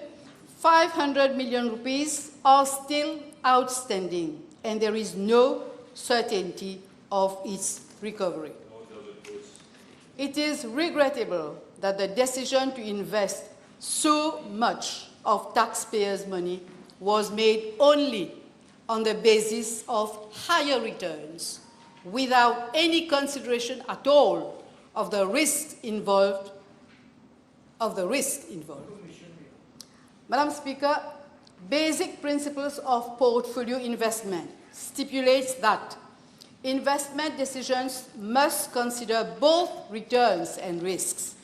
500 million rupees are still outstanding, and there is no certainty of its recovery. It is regrettable that the decision to invest so much of taxpayers' money was made only on the basis of higher returns, without any consideration at all of the risk involved. Madam Speaker, basic principles of portfolio investment stipulates that investment decisions must consider both returns and risks.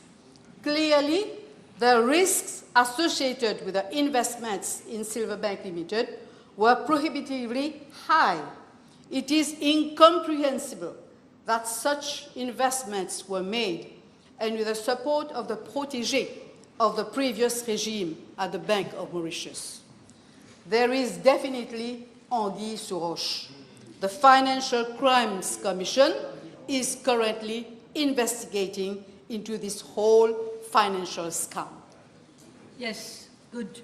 Clearly, the risks associated with the investments in Silver Bank Limited were prohibitively high. It is incomprehensible that such investments were made, and with the support of the protégé of the previous regime at the Bank of Mauritius. There is definitely anguille sous roche. The Financial Crimes Commission is currently investigating into this whole financial scam. Yes, good.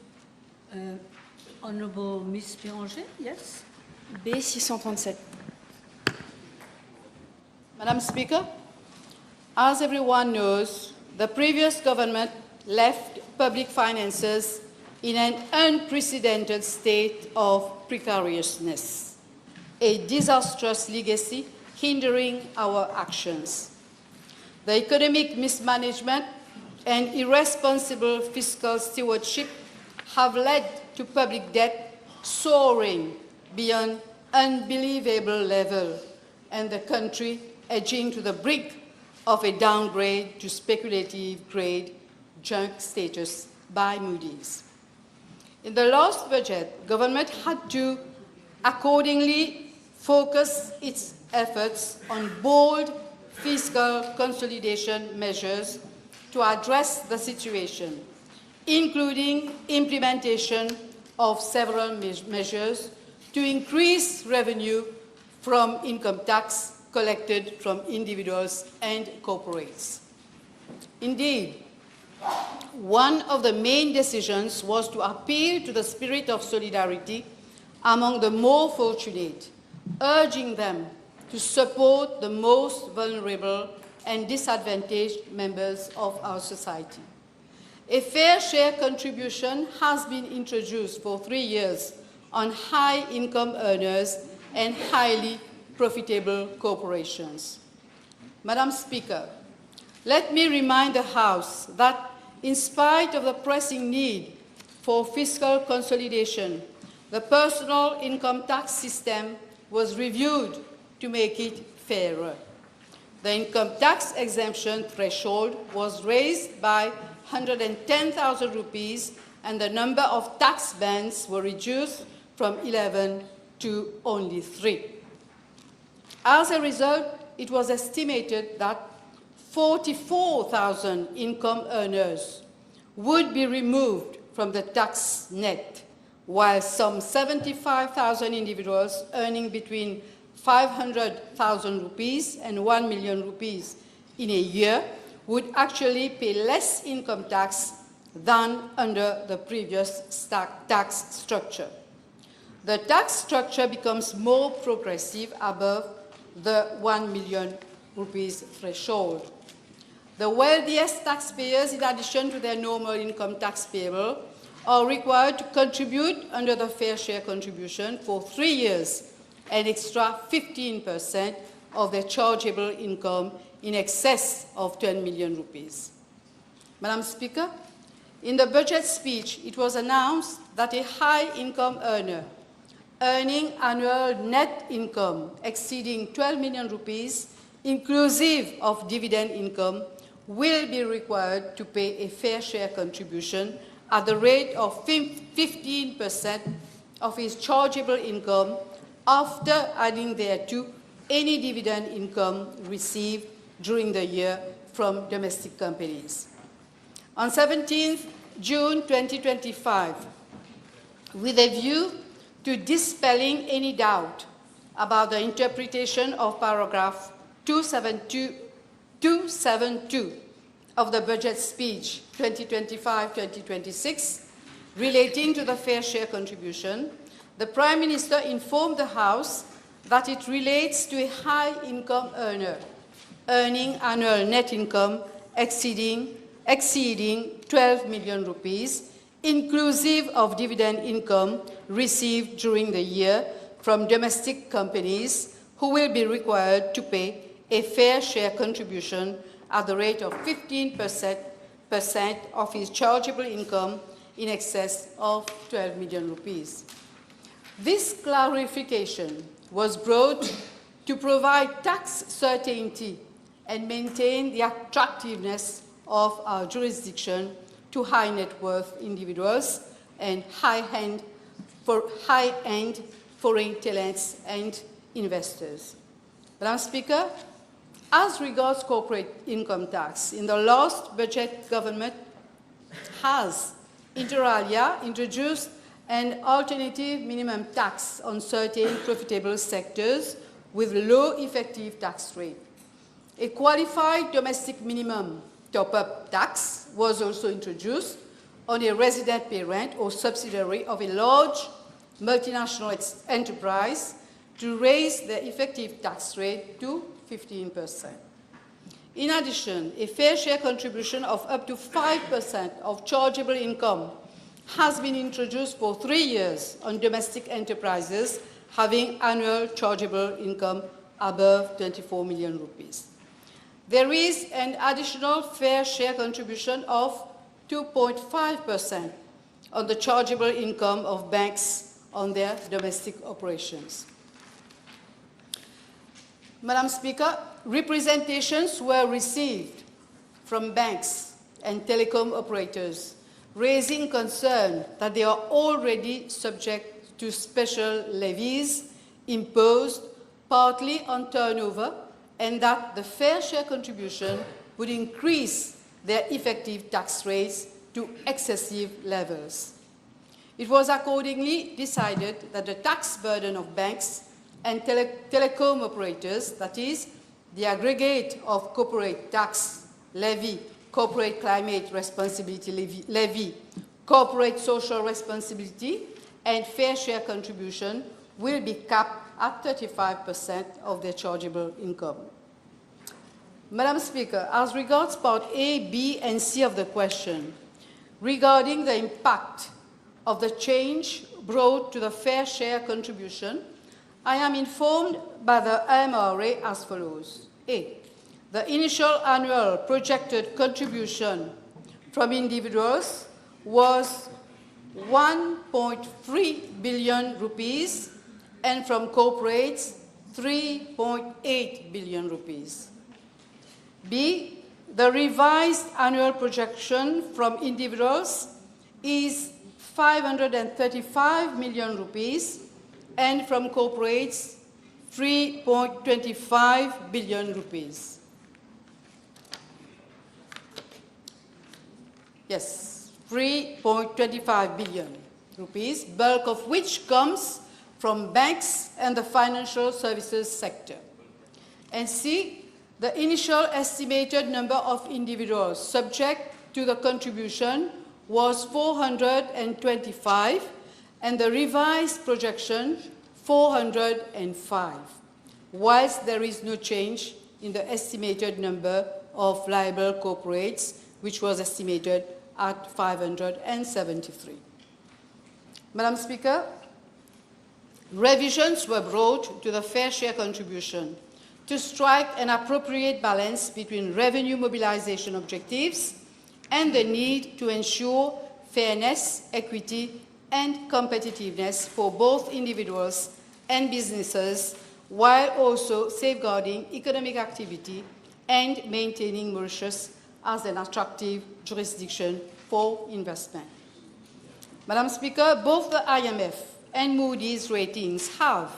Honorable Ms. Béranger, yes? B637. Madam Speaker, as everyone knows, the previous government left public finances in an unprecedented state of precariousness, a disastrous legacy hindering our actions. The economic mismanagement and irresponsible fiscal stewardship have led to public debt soaring beyond unbelievable level, and the country edging to the brink of a downgrade to speculative grade junk status by Moody's. In the last budget, government had to accordingly focus its efforts on bold fiscal consolidation measures to address the situation, including implementation of several measures to increase revenue from income tax collected from individuals and corporates. Indeed, one of the main decisions was to appeal to the spirit of solidarity among the more fortunate, urging them to support the most vulnerable and disadvantaged members of our society. A fair share contribution has been introduced for 3 years on high-income earners and highly profitable corporations. Madam Speaker, let me remind the House that in spite of the pressing need for fiscal consolidation, the personal income tax system was reviewed to make it fairer. The income tax exemption threshold was raised by 110,000 rupees, and the number of tax bands were reduced from 11 to only 3. As a result, it was estimated that 44,000 income earners would be removed from the tax net, while some 75,000 individuals earning between 500,000 rupees and 1 million rupees in a year would actually pay less income tax than under the previous tax structure. The tax structure becomes more progressive above the 1 million rupees threshold. The wealthiest taxpayers, in addition to their normal income tax payable, are required to contribute under the fair share contribution for 3 years, an extra 15% of their chargeable income in excess of 10 million rupees. Madam Speaker, in the budget speech, it was announced that a high-income earner earning annual net income exceeding 12 million rupees, inclusive of dividend income, will be required to pay a fair share contribution at the rate of 15% of his chargeable income after adding thereto any dividend income received during the year from domestic companies. On 17th June 2025, with a view to dispelling any doubt about the interpretation of paragraph 272 272 of the budget speech 2025-2026 relating to the fair share contribution, the Prime Minister informed the House that it relates to a high-income earner earning annual net income exceeding 12 million rupees, inclusive of dividend income received during the year from domestic companies who will be required to pay a fair share contribution at the rate of 15% of his chargeable income in excess of 12 million rupees. This clarification was brought to provide tax certainty and maintain the attractiveness of our jurisdiction to high net worth individuals and high-end foreign talents and investors. Madam Speaker, as regards corporate income tax, in the last budget, government has, inter alia, introduced an alternative minimum tax on certain profitable sectors with low effective tax rate. A qualified domestic minimum top-up tax was also introduced on a resident parent or subsidiary of a large multinational enterprise to raise the effective tax rate to 15%. In addition, a fair share contribution of up to 5% of chargeable income has been introduced for 3 years on domestic enterprises having annual chargeable income above 24 million rupees. There is an additional fair share contribution of 2.5% on the chargeable income of banks on their domestic operations. Madam Speaker, representations were received from banks and telecom operators raising concern that they are already subject to special levies imposed partly on turnover and that the fair share contribution would increase their effective tax rates to excessive levels. It was accordingly decided that the tax burden of banks and telecom operators, that is, the aggregate of corporate tax levy, corporate climate responsibility levy, corporate social responsibility, and fair share contribution will be capped at 35% of their chargeable income. Madam Speaker, as regards Part A, B, and C of the question, regarding the impact of the change brought to the fair share contribution, I am informed by the MRA as follows. A. The initial annual projected contribution from individuals was 1.3 billion rupees and from corporates 3.8 billion rupees. B. The revised annual projection from individuals is 535 million rupees and from corporates 3.25 billion rupees. Yes, 3.25 billion rupees, bulk of which comes from banks and the financial services sector. And C, the initial estimated number of individuals subject to the contribution was 425 and the revised projection 405, whilst there is no change in the estimated number of liable corporates, which was estimated at 573. Madam Speaker, revisions were brought to the fair share contribution to strike an appropriate balance between revenue mobilization objectives and the need to ensure fairness, equity, and competitiveness for both individuals and businesses, while also safeguarding economic activity and maintaining Mauritius as an attractive jurisdiction for investment. Madam Speaker, both the IMF and Moody's ratings have,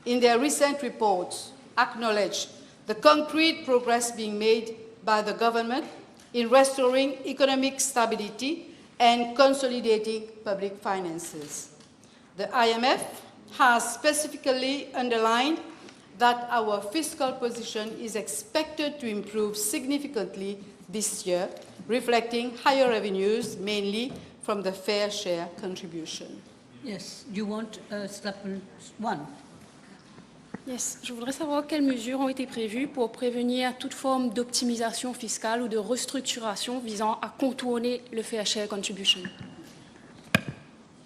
in their recent reports, acknowledged the concrete progress being made by the government in restoring economic stability and consolidating public finances. The IMF has specifically underlined that our fiscal position is expected to improve significantly this year, reflecting higher revenues, mainly from the fair share contribution. Yes, you want supplement one? Yes, je voudrais savoir quelles mesures ont été prévues pour prévenir toute forme d'optimisation fiscale ou de restructuration visant à contourner le fair share contribution.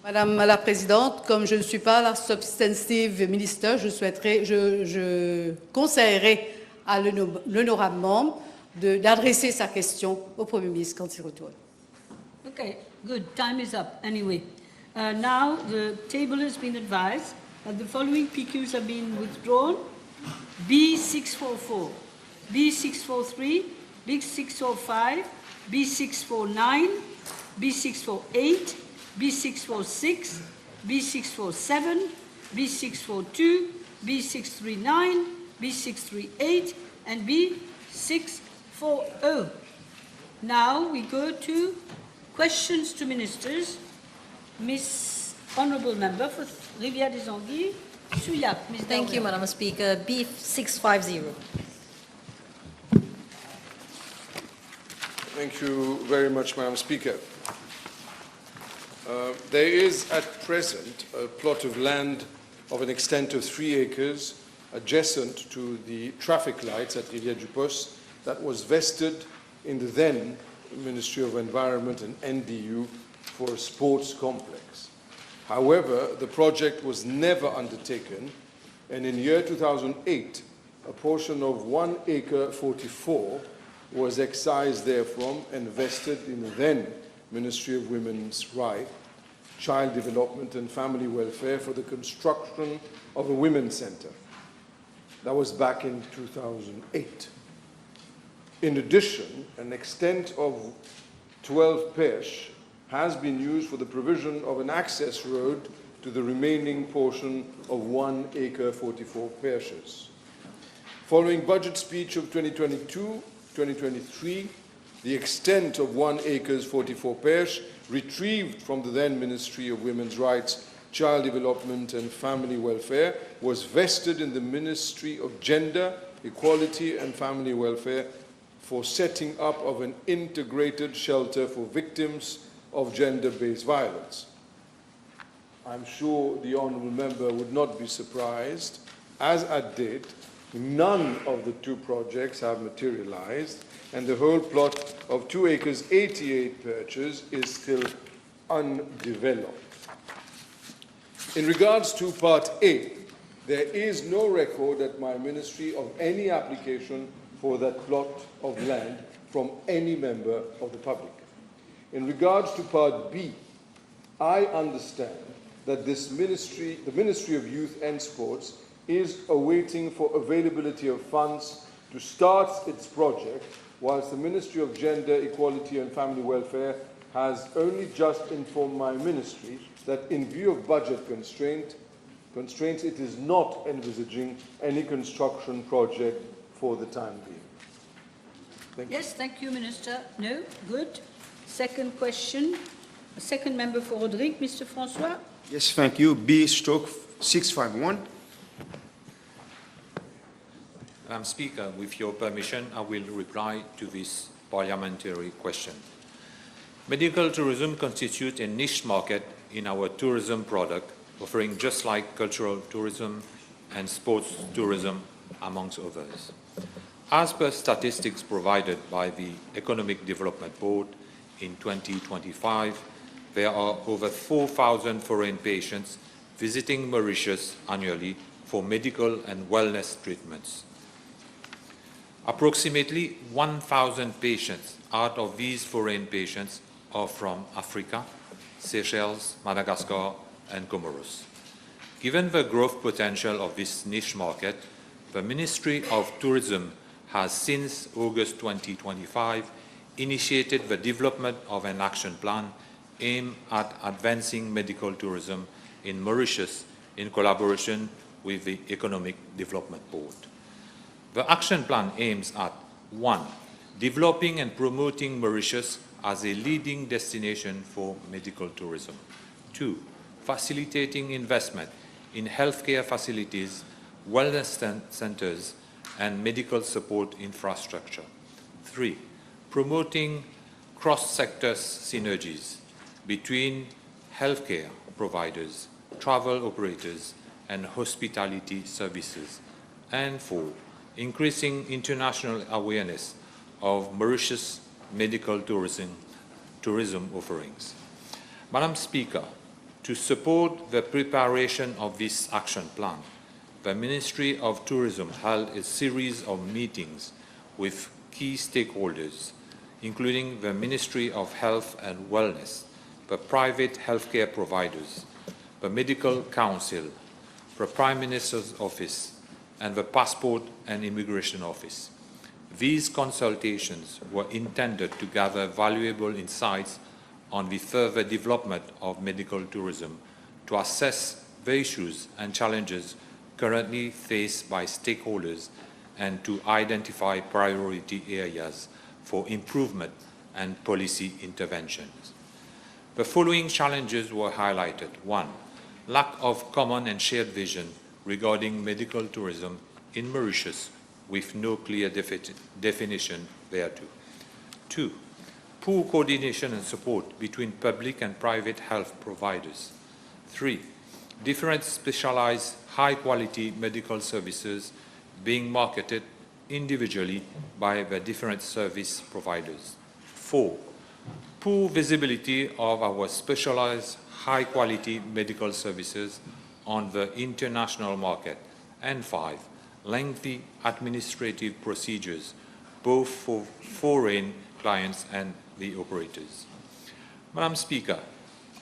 Madame la Présidente, comme je ne suis pas la substantive minister, je conseillerais à l'honorable membre d'adresser sa question au Premier ministre quand il retourne. Okay, good. Time is up. Anyway, now the table has been advised that the following PQs have been withdrawn: B644, B643, B645, B649, B648, B646, B647, B642, B639, B638, and B640. Now we go to questions to ministers. Miss Honourable Member for Rivière des Anguilles, Souillac. Thank you, Madam Speaker. B650. Thank you very much, Madam Speaker. There is at present a plot of land of an extent of 3 acres adjacent to the traffic lights at Rivière-du-Post that was vested in the then Ministry of Environment and NDU for a sports complex. However, the project was never undertaken, and in the year 2008, a portion of 1 acre 44 was excised therefrom and vested in the then Ministry of Women's Rights, Child Development and Family Welfare for the construction of a women's center. That was back in 2008. In addition, an extent of 12 pêches has been used for the provision of an access road to the remaining portion of 1 acre 44 pêches. Following budget speech of 2022-2023, the extent of 1 acre 44 pêches retrieved from the then Ministry of Women's Rights, Child Development and Family Welfare was vested in the Ministry of Gender, Equality and Family Welfare for setting up of an integrated shelter for victims of gender-based violence. I'm sure the honourable member would not be surprised. As at date, none of the 2 projects have materialized, and the whole plot of 2 acres 88 perches is still undeveloped. In regards to Part A, there is no record at my ministry of any application for that plot of land from any member of the public. In regards to Part B, I understand that the Ministry of Youth and Sports is awaiting for availability of funds to start its project, whilst the Ministry of Gender, Equality and Family Welfare has only just informed my ministry that in view of budget constraints, it is not envisaging any construction project for the time being. Thank you. Yes, thank you, Minister. No, good. Second question, second member for Rodrigue, Mr. François. Yes, thank you. B/651. Madam Speaker, with your permission, I will reply to this parliamentary question. Medical tourism constitutes a niche market in our tourism product, offering just like cultural tourism and sports tourism, amongst others. As per statistics provided by the Economic Development Board, in 2025, there are over 4,000 foreign patients visiting Mauritius annually for medical and wellness treatments. Approximately 1,000 patients out of these foreign patients are from Africa, Seychelles, Madagascar, and Comoros. Given the growth potential of this niche market, the Ministry of Tourism has since August 2025 initiated the development of an action plan aimed at advancing medical tourism in Mauritius in collaboration with the Economic Development Board. The action plan aims at 1. Developing and promoting Mauritius as a leading destination for medical tourism. 2. Facilitating investment in healthcare facilities wellness centers, and medical support infrastructure. 3. Promoting cross-sector synergies between healthcare providers, travel operators, and hospitality services. And 4. Increasing international awareness of Mauritius medical tourism offerings. Madam Speaker, to support the preparation of this action plan, the Ministry of Tourism held a series of meetings with key stakeholders, including the Ministry of Health and Wellness, the private healthcare providers, the Medical Council, the Prime Minister's Office, and the Passport and Immigration Office. These consultations were intended to gather valuable insights on the further development of medical tourism, to assess the issues and challenges currently faced by stakeholders, and to identify priority areas for improvement and policy interventions. The following challenges were highlighted. 1. Lack of common and shared vision regarding medical tourism in Mauritius, with no clear definition thereto. 2. Poor coordination and support between public and private health providers. 3. Different specialized high-quality medical services being marketed individually by the different service providers. 4. Poor visibility of our specialized high-quality medical services on the international market. And 5. Lengthy administrative procedures, both for foreign clients and the operators. Madam Speaker,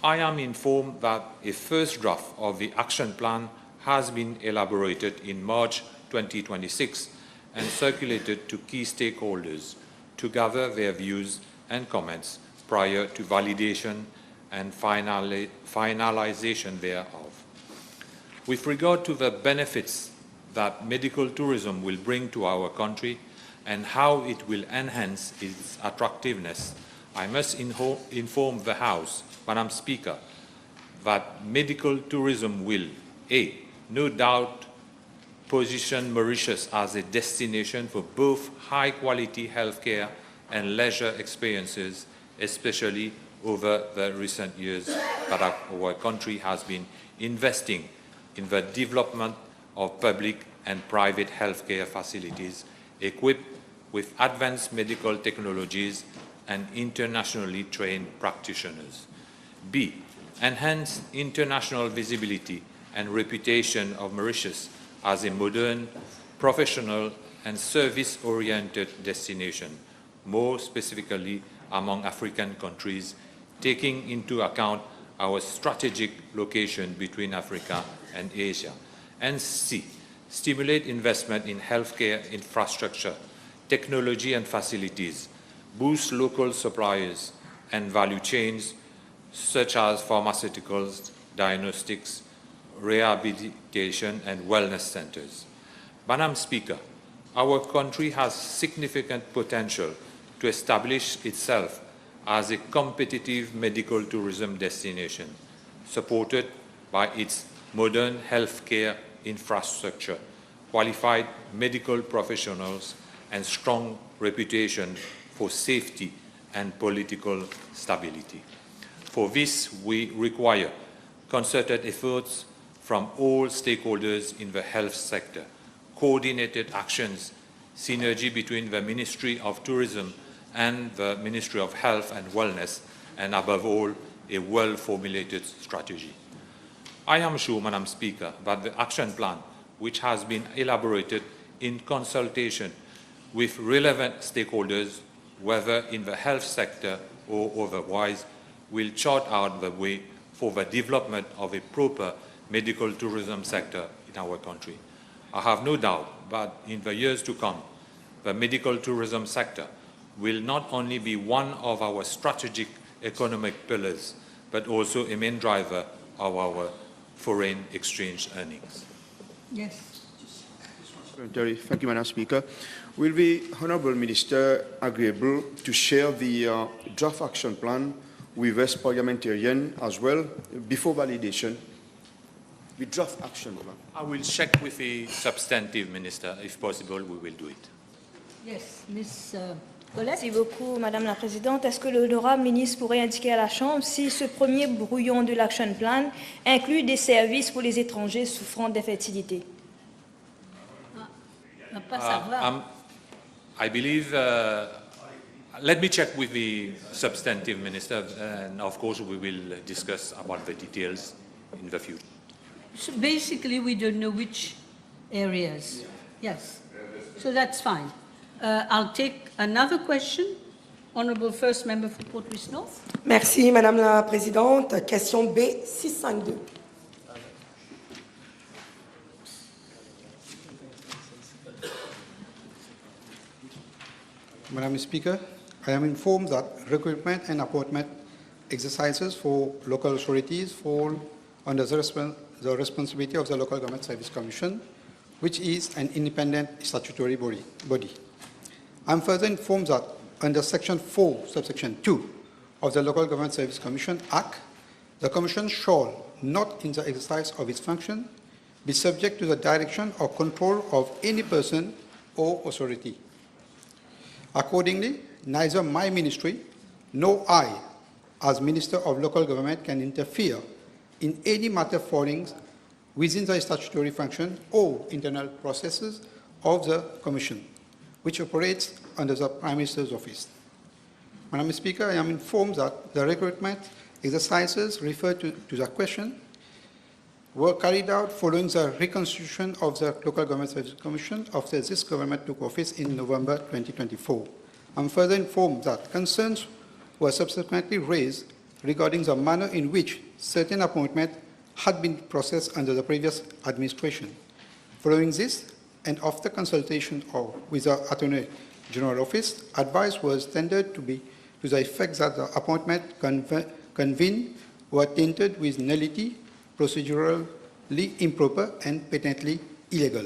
I am informed that a first draft of the action plan has been elaborated in March 2026 and circulated to key stakeholders to gather their views and comments prior to validation and finalization thereof. With regard to the benefits that medical tourism will bring to our country and how it will enhance its attractiveness, I must inform the House, Madam Speaker, that medical tourism will, A, no doubt position Mauritius as a destination for both high-quality healthcare and leisure experiences, especially over the recent years that our country has been investing in the development of public and private healthcare facilities equipped with advanced medical technologies and internationally trained practitioners. B. Enhance international visibility and reputation of Mauritius as a modern, professional, and service-oriented destination, more specifically among African countries, taking into account our strategic location between Africa and Asia. And C. Stimulate investment in healthcare infrastructure, technology and facilities, boost local suppliers and value chains such as pharmaceuticals, diagnostics, rehabilitation and wellness centers. Madam Speaker, our country has significant potential to establish itself as a competitive medical tourism destination, supported by its modern healthcare infrastructure, qualified medical professionals, and strong reputation for safety and political stability. For this, we require concerted efforts from all stakeholders in the health sector, coordinated actions, synergy between the Ministry of Tourism and the Ministry of Health and Wellness, and above all, a well-formulated strategy. I am sure, Madam Speaker, that the action plan, which has been elaborated in consultation with relevant stakeholders, whether in the health sector or otherwise, will chart out the way for the development of a proper medical tourism sector in our country. I have no doubt that in the years to come, the medical tourism sector will not only be one of our strategic economic pillars, but also a main driver of our foreign exchange earnings. Yes. Thank you, Madam Speaker. Will the Honourable Minister agreeable to share the draft action plan with us parliamentarians as well before validation? with draft action plan. I will check with the substantive minister. If possible, we will do it. Yes, Ms. Colette. Merci beaucoup, Madame la Présidente. Est-ce que l'honorable ministre pourrait indiquer à la Chambre si ce premier brouillon de l'Action Plan inclut des services pour les étrangers souffrant d'infertilité? On va pas savoir. I believe, let me check with the substantive minister, and of course we will discuss about the details in the future. So basically, we don't know which areas. Yes, so that's fine. I'll take another question. Honourable First Member for Port Louis North. Merci, Madame la Présidente. Question B652. Madam Speaker, I am informed that recruitment and appointment exercises for local authorities fall under the responsibility of the Local Government Service Commission, which is an independent statutory body. I am further informed that under Section 4, subsection 2 of the Local Government Service Commission Act, the Commission shall not, in the exercise of its function, be subject to the direction or control of any person or authority. Accordingly, neither my ministry nor I, as Minister of Local Government, can interfere in any matter falling within the statutory function or internal processes of the Commission, which operates under the Prime Minister's office. Madam Speaker, I am informed that the recruitment exercises referred to the question were carried out following the reconstitution of the Local Government Service Commission after this government took office in November 2024. I am further informed that concerns were subsequently raised regarding the manner in which certain appointments had been processed under the previous administration. Following this, and after consultation with the Attorney General Office, advice was tendered to the effect that the appointment convened were tainted with nullity, procedurally improper, and patently illegal.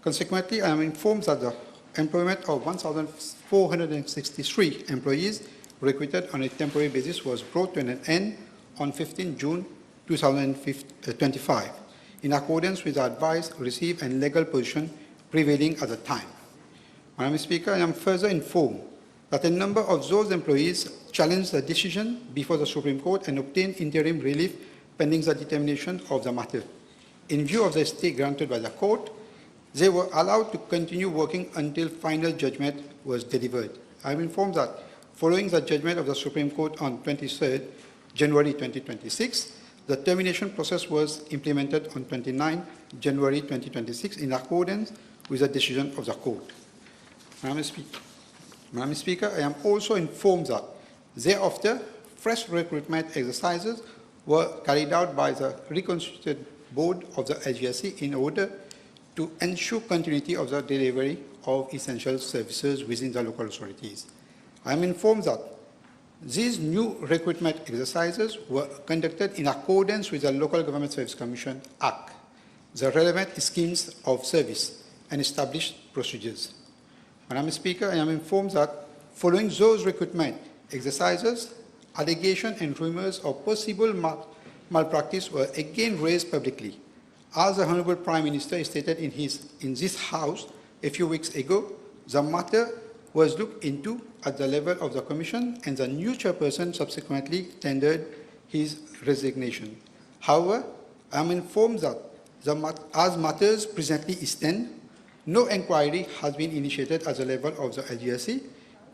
Consequently, I am informed that the employment of 1,463 employees recruited on a temporary basis was brought to an end on 15 June 2025, in accordance with the advice received and legal position prevailing at the time. Madam Speaker, I am further informed that a number of those employees challenged the decision before the Supreme Court and obtained interim relief pending the determination of the matter. In view of the stay granted by the court, they were allowed to continue working until final judgment was delivered. I am informed that following the judgment of the Supreme Court on 23rd January 2026, the termination process was implemented on 29 January 2026 in accordance with the decision of the court. Madam Speaker, I am also informed that thereafter, fresh recruitment exercises were carried out by the reconstituted board of the LGSC in order to ensure continuity of the delivery of essential services within the local authorities. I am informed that these new recruitment exercises were conducted in accordance with the Local Government Service Commission Act, the relevant schemes of service, and established procedures. Madam Speaker, I am informed that following those recruitment exercises, allegations and rumors of possible malpractice were again raised publicly. As the Honourable Prime Minister stated in this House a few weeks ago, the matter was looked into at the level of the Commission, and the new chairperson subsequently tendered his resignation. However, I am informed that as matters presently stand, no inquiry has been initiated at the level of the LGSC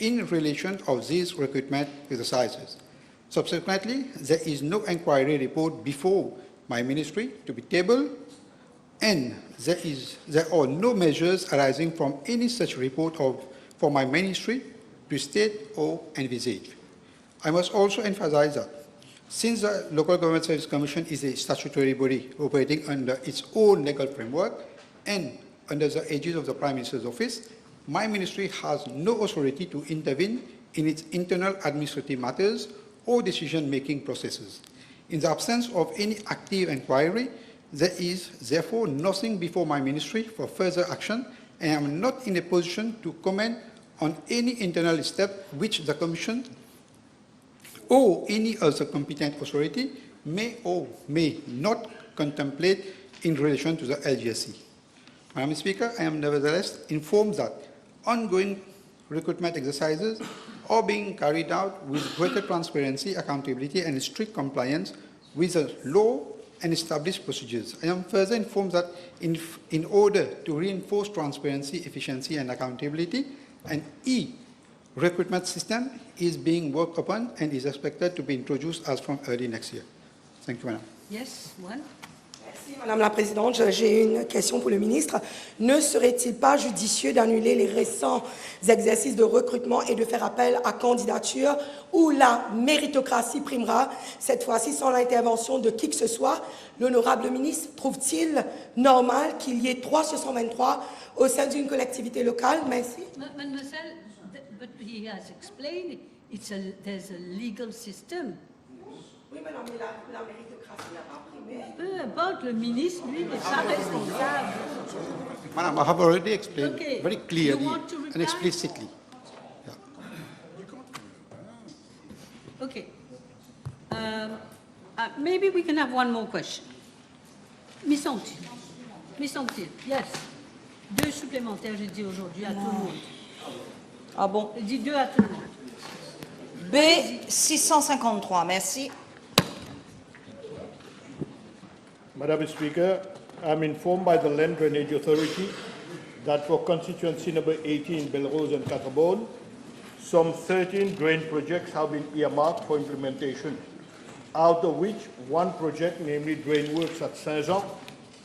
in relation of these recruitment exercises. Subsequently, there is no inquiry report before my ministry to be tabled, and there are no measures arising from any such report for my ministry to state or envisage. I must also emphasize that since the Local Government Service Commission is a statutory body operating under its own legal framework and under the aegis of the Prime Minister's office, my ministry has no authority to intervene in its internal administrative matters or decision-making processes. In the absence of any active inquiry, there is therefore nothing before my ministry for further action, and I am not in a position to comment on any internal step which the Commission or any other competent authority may or may not contemplate in relation to the LGSE. Madam Speaker, I am nevertheless informed that ongoing recruitment exercises are being carried out with greater transparency, accountability, and strict compliance with the law and established procedures. I am further informed that in order to reinforce transparency, efficiency, and accountability, an e-recruitment system is being worked upon and is expected to be introduced as from early next year. Thank you, Madam. Yes, one. Merci, Madame la Présidente. J'ai une question pour le ministre. Ne serait-il pas judicieux d'annuler les récents exercices de recrutement et de faire appel à candidature où la méritocratie primera, cette fois-ci sans l'intervention de qui que ce soit? L'honorable ministre trouve-t-il normal qu'il y ait 3 sur 123 au sein d'une collectivité locale? Merci. Mademoiselle, but he has explained there's a legal system. Oui, madame, mais la méritocratie n'a pas primé. Peu importe, le ministre, lui, n'est pas responsable. Madam, I have already explained Okay. very clearly You want to reply? and explicitly. Okay. Maybe we can have one more question. Miss Antil. Miss Antil, yes. 2 supplémentaires, j'ai dit aujourd'hui à tout le monde. Ah bon? J'ai dit 2 à tout le monde. B653, merci. Madam Speaker, I'm informed by the Land Drainage Authority that for constituency number 18, Belrose and Catabon, some 13 drain projects have been earmarked for implementation, out of which one project, namely drain works at Saint-Jean,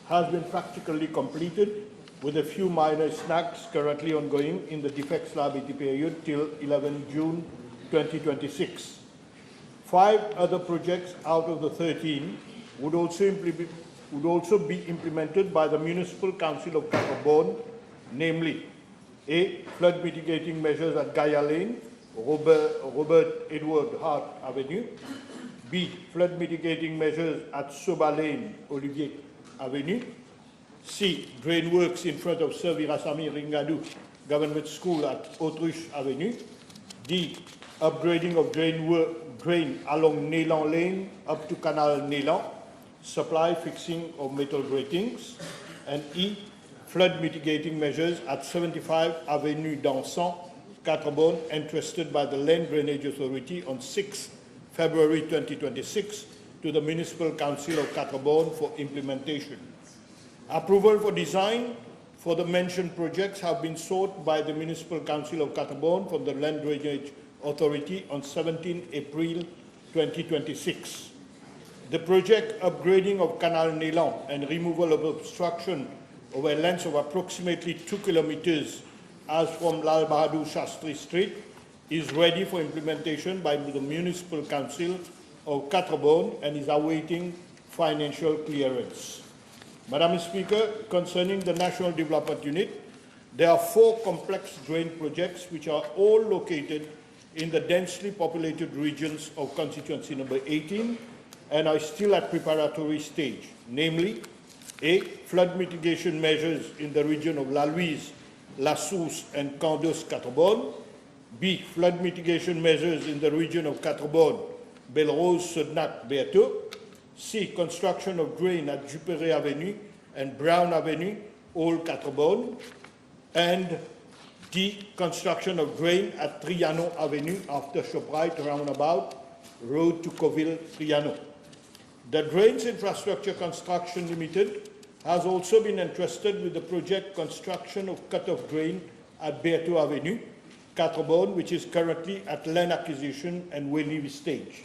has been practically completed with a few minor snags currently ongoing in the defect liability period till 11 June 2026. 5 other projects out of the 13 would also be implemented by the Municipal Council of Catabon, namely A. Flood mitigating measures at Gaia Lane, Robert Edward Hart Avenue. B. Flood mitigating measures at Soba Lane, Olivier Avenue. C. Drain works in front of Sir Virasamy Ringadu Government School at Autruche Avenue. D. Upgrading of drain along Nélan Lane up to Canal Nélan. Supply fixing of metal gratings. And E. Flood mitigating measures at 75 Avenue d'Ansan, Catabon, entrusted by the Land Drainage Authority on 6 February 2026 to the Municipal Council of Catabon for implementation. Approval for design for the mentioned projects have been sought by the Municipal Council of Catabon from the Land Drainage Authority on 17 April 2026. The project upgrading of Canal Nélan and removal of obstruction over a length of approximately 2 kilometers as from Lal Bahadur Shastri Street is ready for implementation by the Municipal Council of Catabon and is awaiting financial clearance. Madam Speaker, concerning the National Development Unit, there are 4 complex drain projects which are all located in the densely populated regions of constituency number 18 and are still at preparatory stage, namely A. Flood mitigation measures in the region of La Louise, La Sousse and Candos Catabon. B. Flood mitigation measures in the region of Catabon, Belrose, Sodnac, Beato. C. Construction of drain at Juperé Avenue and Brown Avenue, Old Catabon. And D. Construction of drain at Trianon Avenue after Shoprite Roundabout, Road to Coville, Trianon. The Drains Infrastructure Construction Limited has also been entrusted with the project construction of cut-off drain at Beato Avenue, Catabon, which is currently at land acquisition and waiting stage.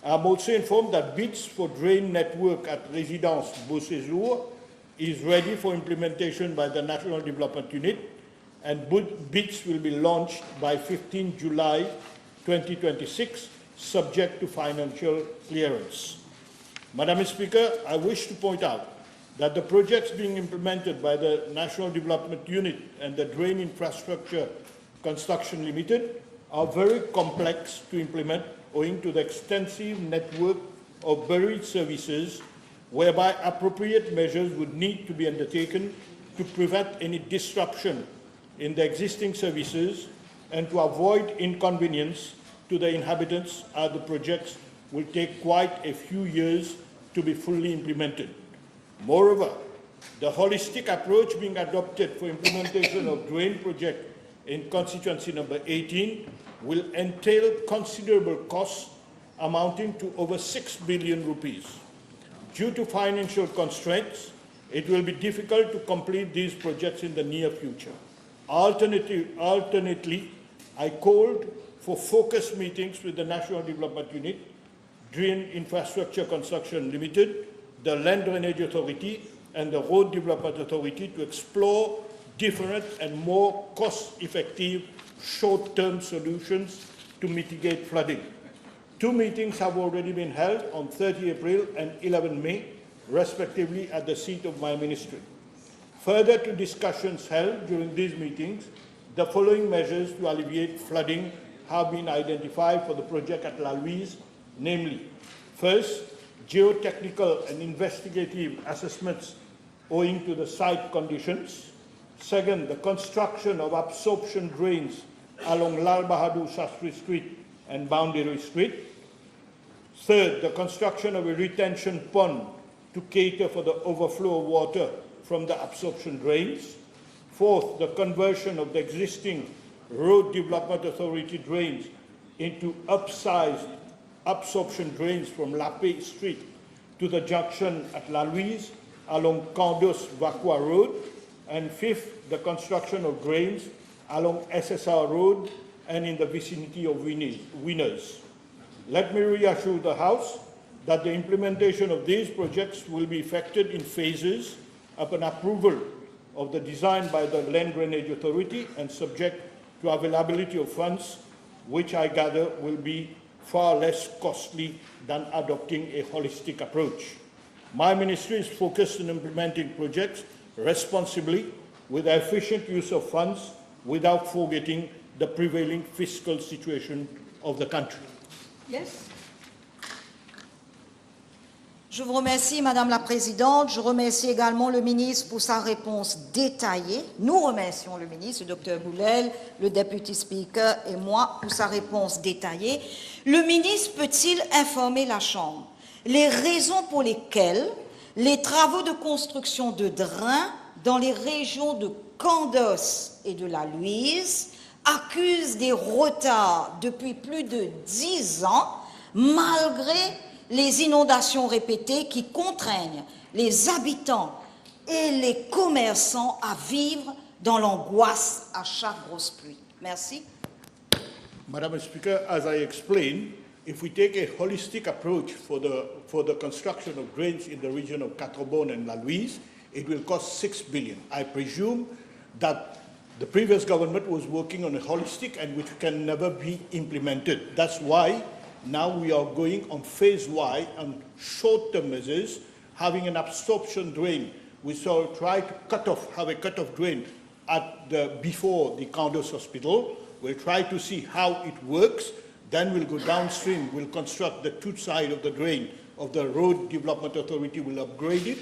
I am also informed that bids for drain network at Résidence Beau Séjour is ready for implementation by the National Development Unit, and bids will be launched by 15 July 2026, subject to financial clearance. Madam Speaker, I wish to point out that the projects being implemented by the National Development Unit and the Drain Infrastructure Construction Limited are very complex to implement owing to the extensive network of buried services whereby appropriate measures would need to be undertaken to prevent any disruption in the existing services and to avoid inconvenience to the inhabitants as the projects will take quite a few years to be fully implemented. Moreover, the holistic approach being adopted for implementation of drain project in constituency number 18 will entail considerable costs amounting to over 6 billion rupees. Due to financial constraints, it will be difficult to complete these projects in the near future. Alternately, I called for focused meetings with the National Development Unit, Drain Infrastructure Construction Limited, the Land Drainage Authority, and the Road Development Authority to explore different and more cost-effective short-term solutions to mitigate flooding. 2 meetings have already been held on 30 April and 11 May, respectively at the seat of my ministry. Further to discussions held during these meetings, the following measures to alleviate flooding have been identified for the project at La Louise, namely, first, geotechnical and investigative assessments owing to the site conditions. Second, the construction of absorption drains along Lal Bahadur Shastri Street and Boundary Street. Third, the construction of a retention pond to cater for the overflow of water from the absorption drains. Fourth, the conversion of the existing Road Development Authority drains into upsized absorption drains from Lape Street to the junction at La Louise along Kandos-Vakwa Road. And fifth, the construction of drains along SSR Road and in the vicinity of Winners. Let me reassure the House that the implementation of these projects will be effected in phases upon approval of the design by the Land Drainage Authority and subject to availability of funds, which I gather will be far less costly than adopting a holistic approach. My ministry is focused on implementing projects responsibly with efficient use of funds without forgetting the prevailing fiscal situation of the country. Yes. Je vous remercie, Madame la Présidente. Je remercie également le ministre pour sa réponse détaillée. Nous remercions le ministre, le Dr Boulel, le Deputy Speaker et moi pour sa réponse détaillée. Le ministre peut-il informer la Chambre les raisons pour lesquelles les travaux de construction de drains dans les régions de Kandos et de la Louise accusent des retards depuis plus de 10 ans, malgré les inondations répétées qui contraignent les habitants et les commerçants à vivre dans l'angoisse à chaque grosse pluie. Merci. Madam Speaker, as I explained, if we take a holistic approach for the construction of drains in the region of Catrebonne and La Louise, it will cost 6 billion. I presume that the previous government was working on a holistic and which can never be implemented. That's why now we are going on phase-wise on short-term measures, having an absorption drain. We shall try to have a cut-off drain before the Kandos Hospital. We'll try to see how it works. Then we'll go downstream. We'll construct the two sides of the drain of the Road Development Authority. Will upgrade it.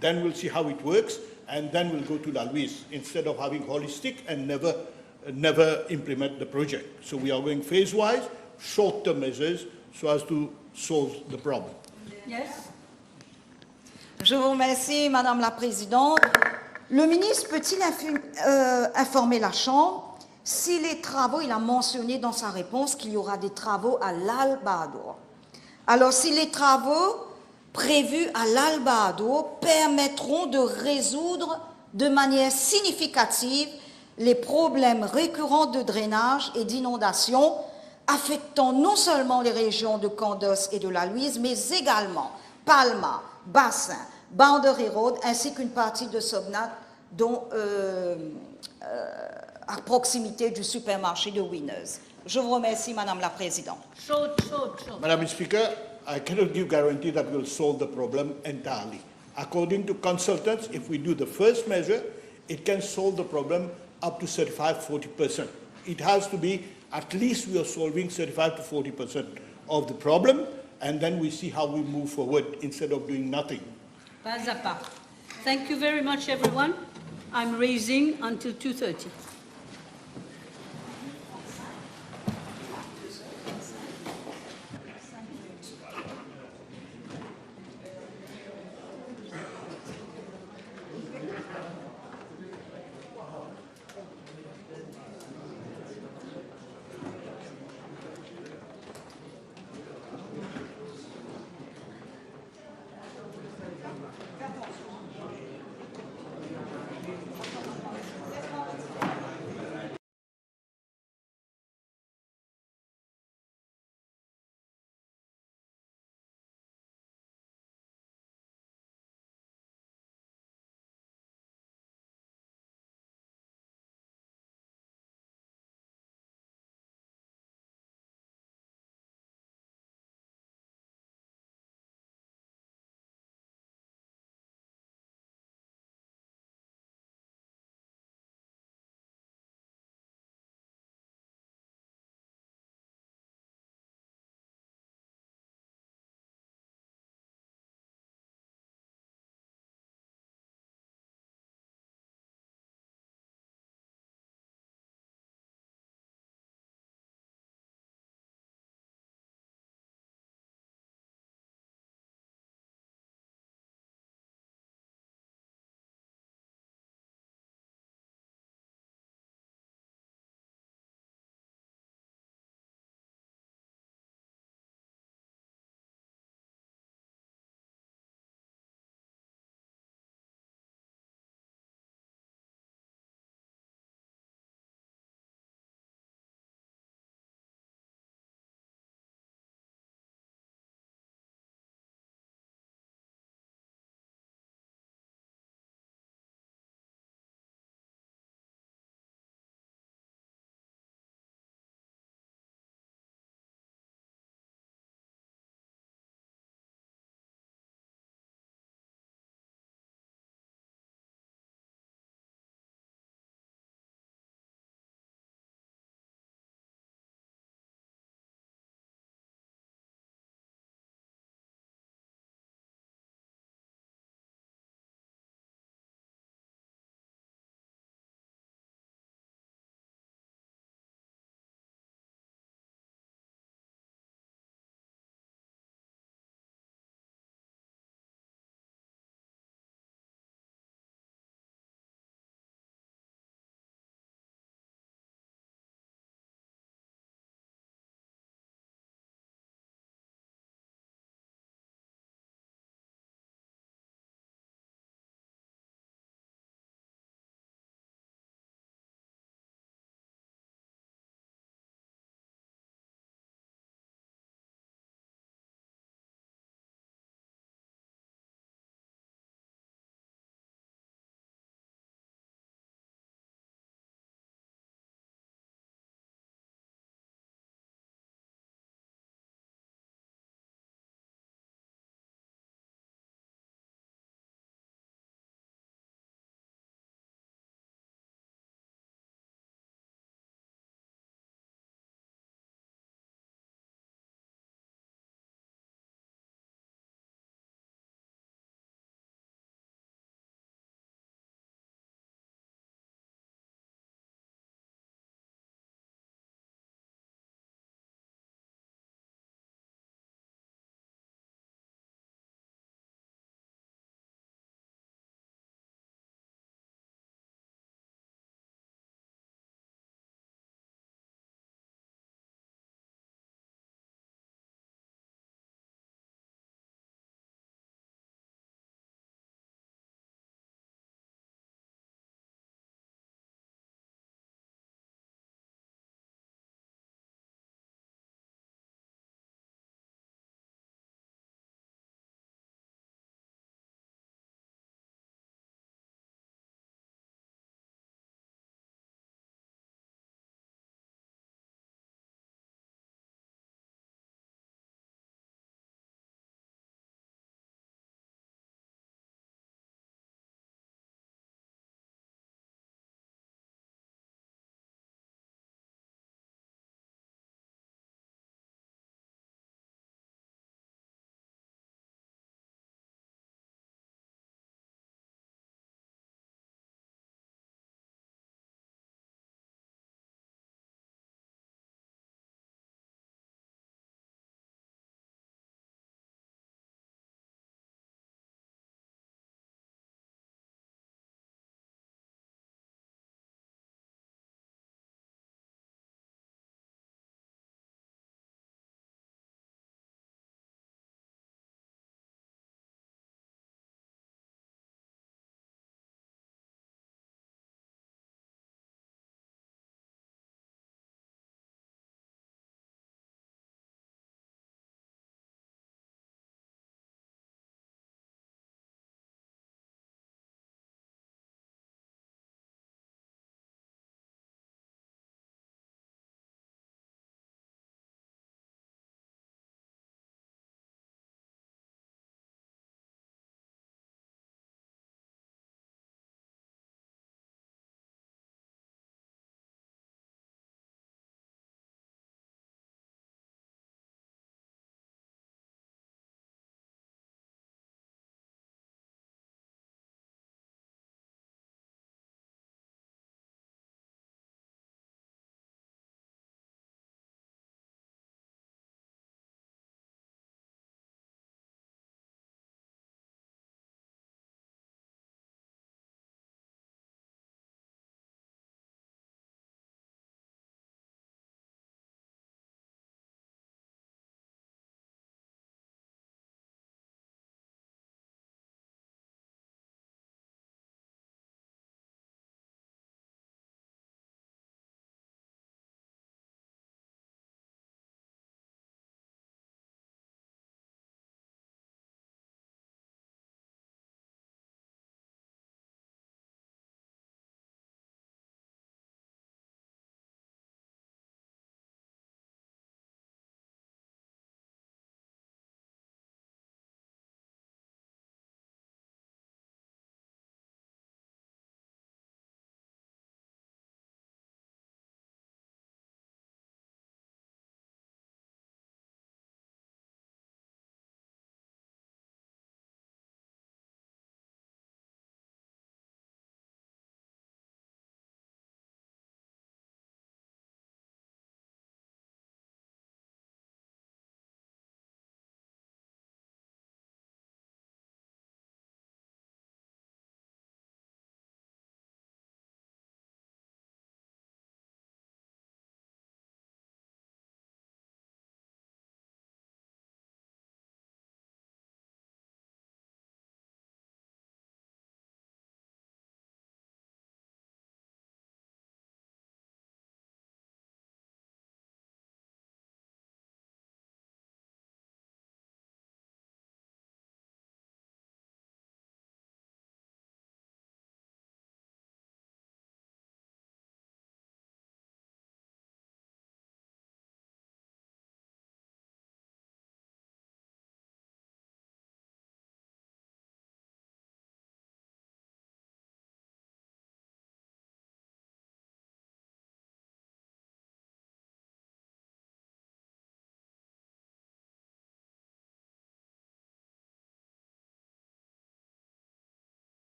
Then we'll see how it works. And then we'll go to La Louise instead of having holistic and never implement the project. So we are going phase-wise, short-term measures, so as to solve the problem. Yes. Je vous remercie, Madame la Présidente. Le ministre peut-il informer la Chambre si les travaux, il a mentionné dans sa réponse qu'il y aura des travaux à Lal Bahadur. Alors, si les travaux prévus à Lal Bahadur permettront de résoudre de manière significative les problèmes récurrents de drainage et d'inondation affectant non seulement les régions de Kandos et de la Louise, mais également Palma, Bassin, Boundary Road, ainsi qu'une partie de Sobnat, dont à proximité du supermarché de Winners. Je vous remercie, Madame la Présidente. Madam Speaker, I cannot give guarantee that we'll solve the problem entirely. According to consultants, if we do the first measure, it can solve the problem up to 35–40%. It has to be at least we are solving 35 to 40% of the problem, and then we see how we move forward instead of doing nothing. Pas à pas. Thank you very much, everyone. I'm raising until 2:30.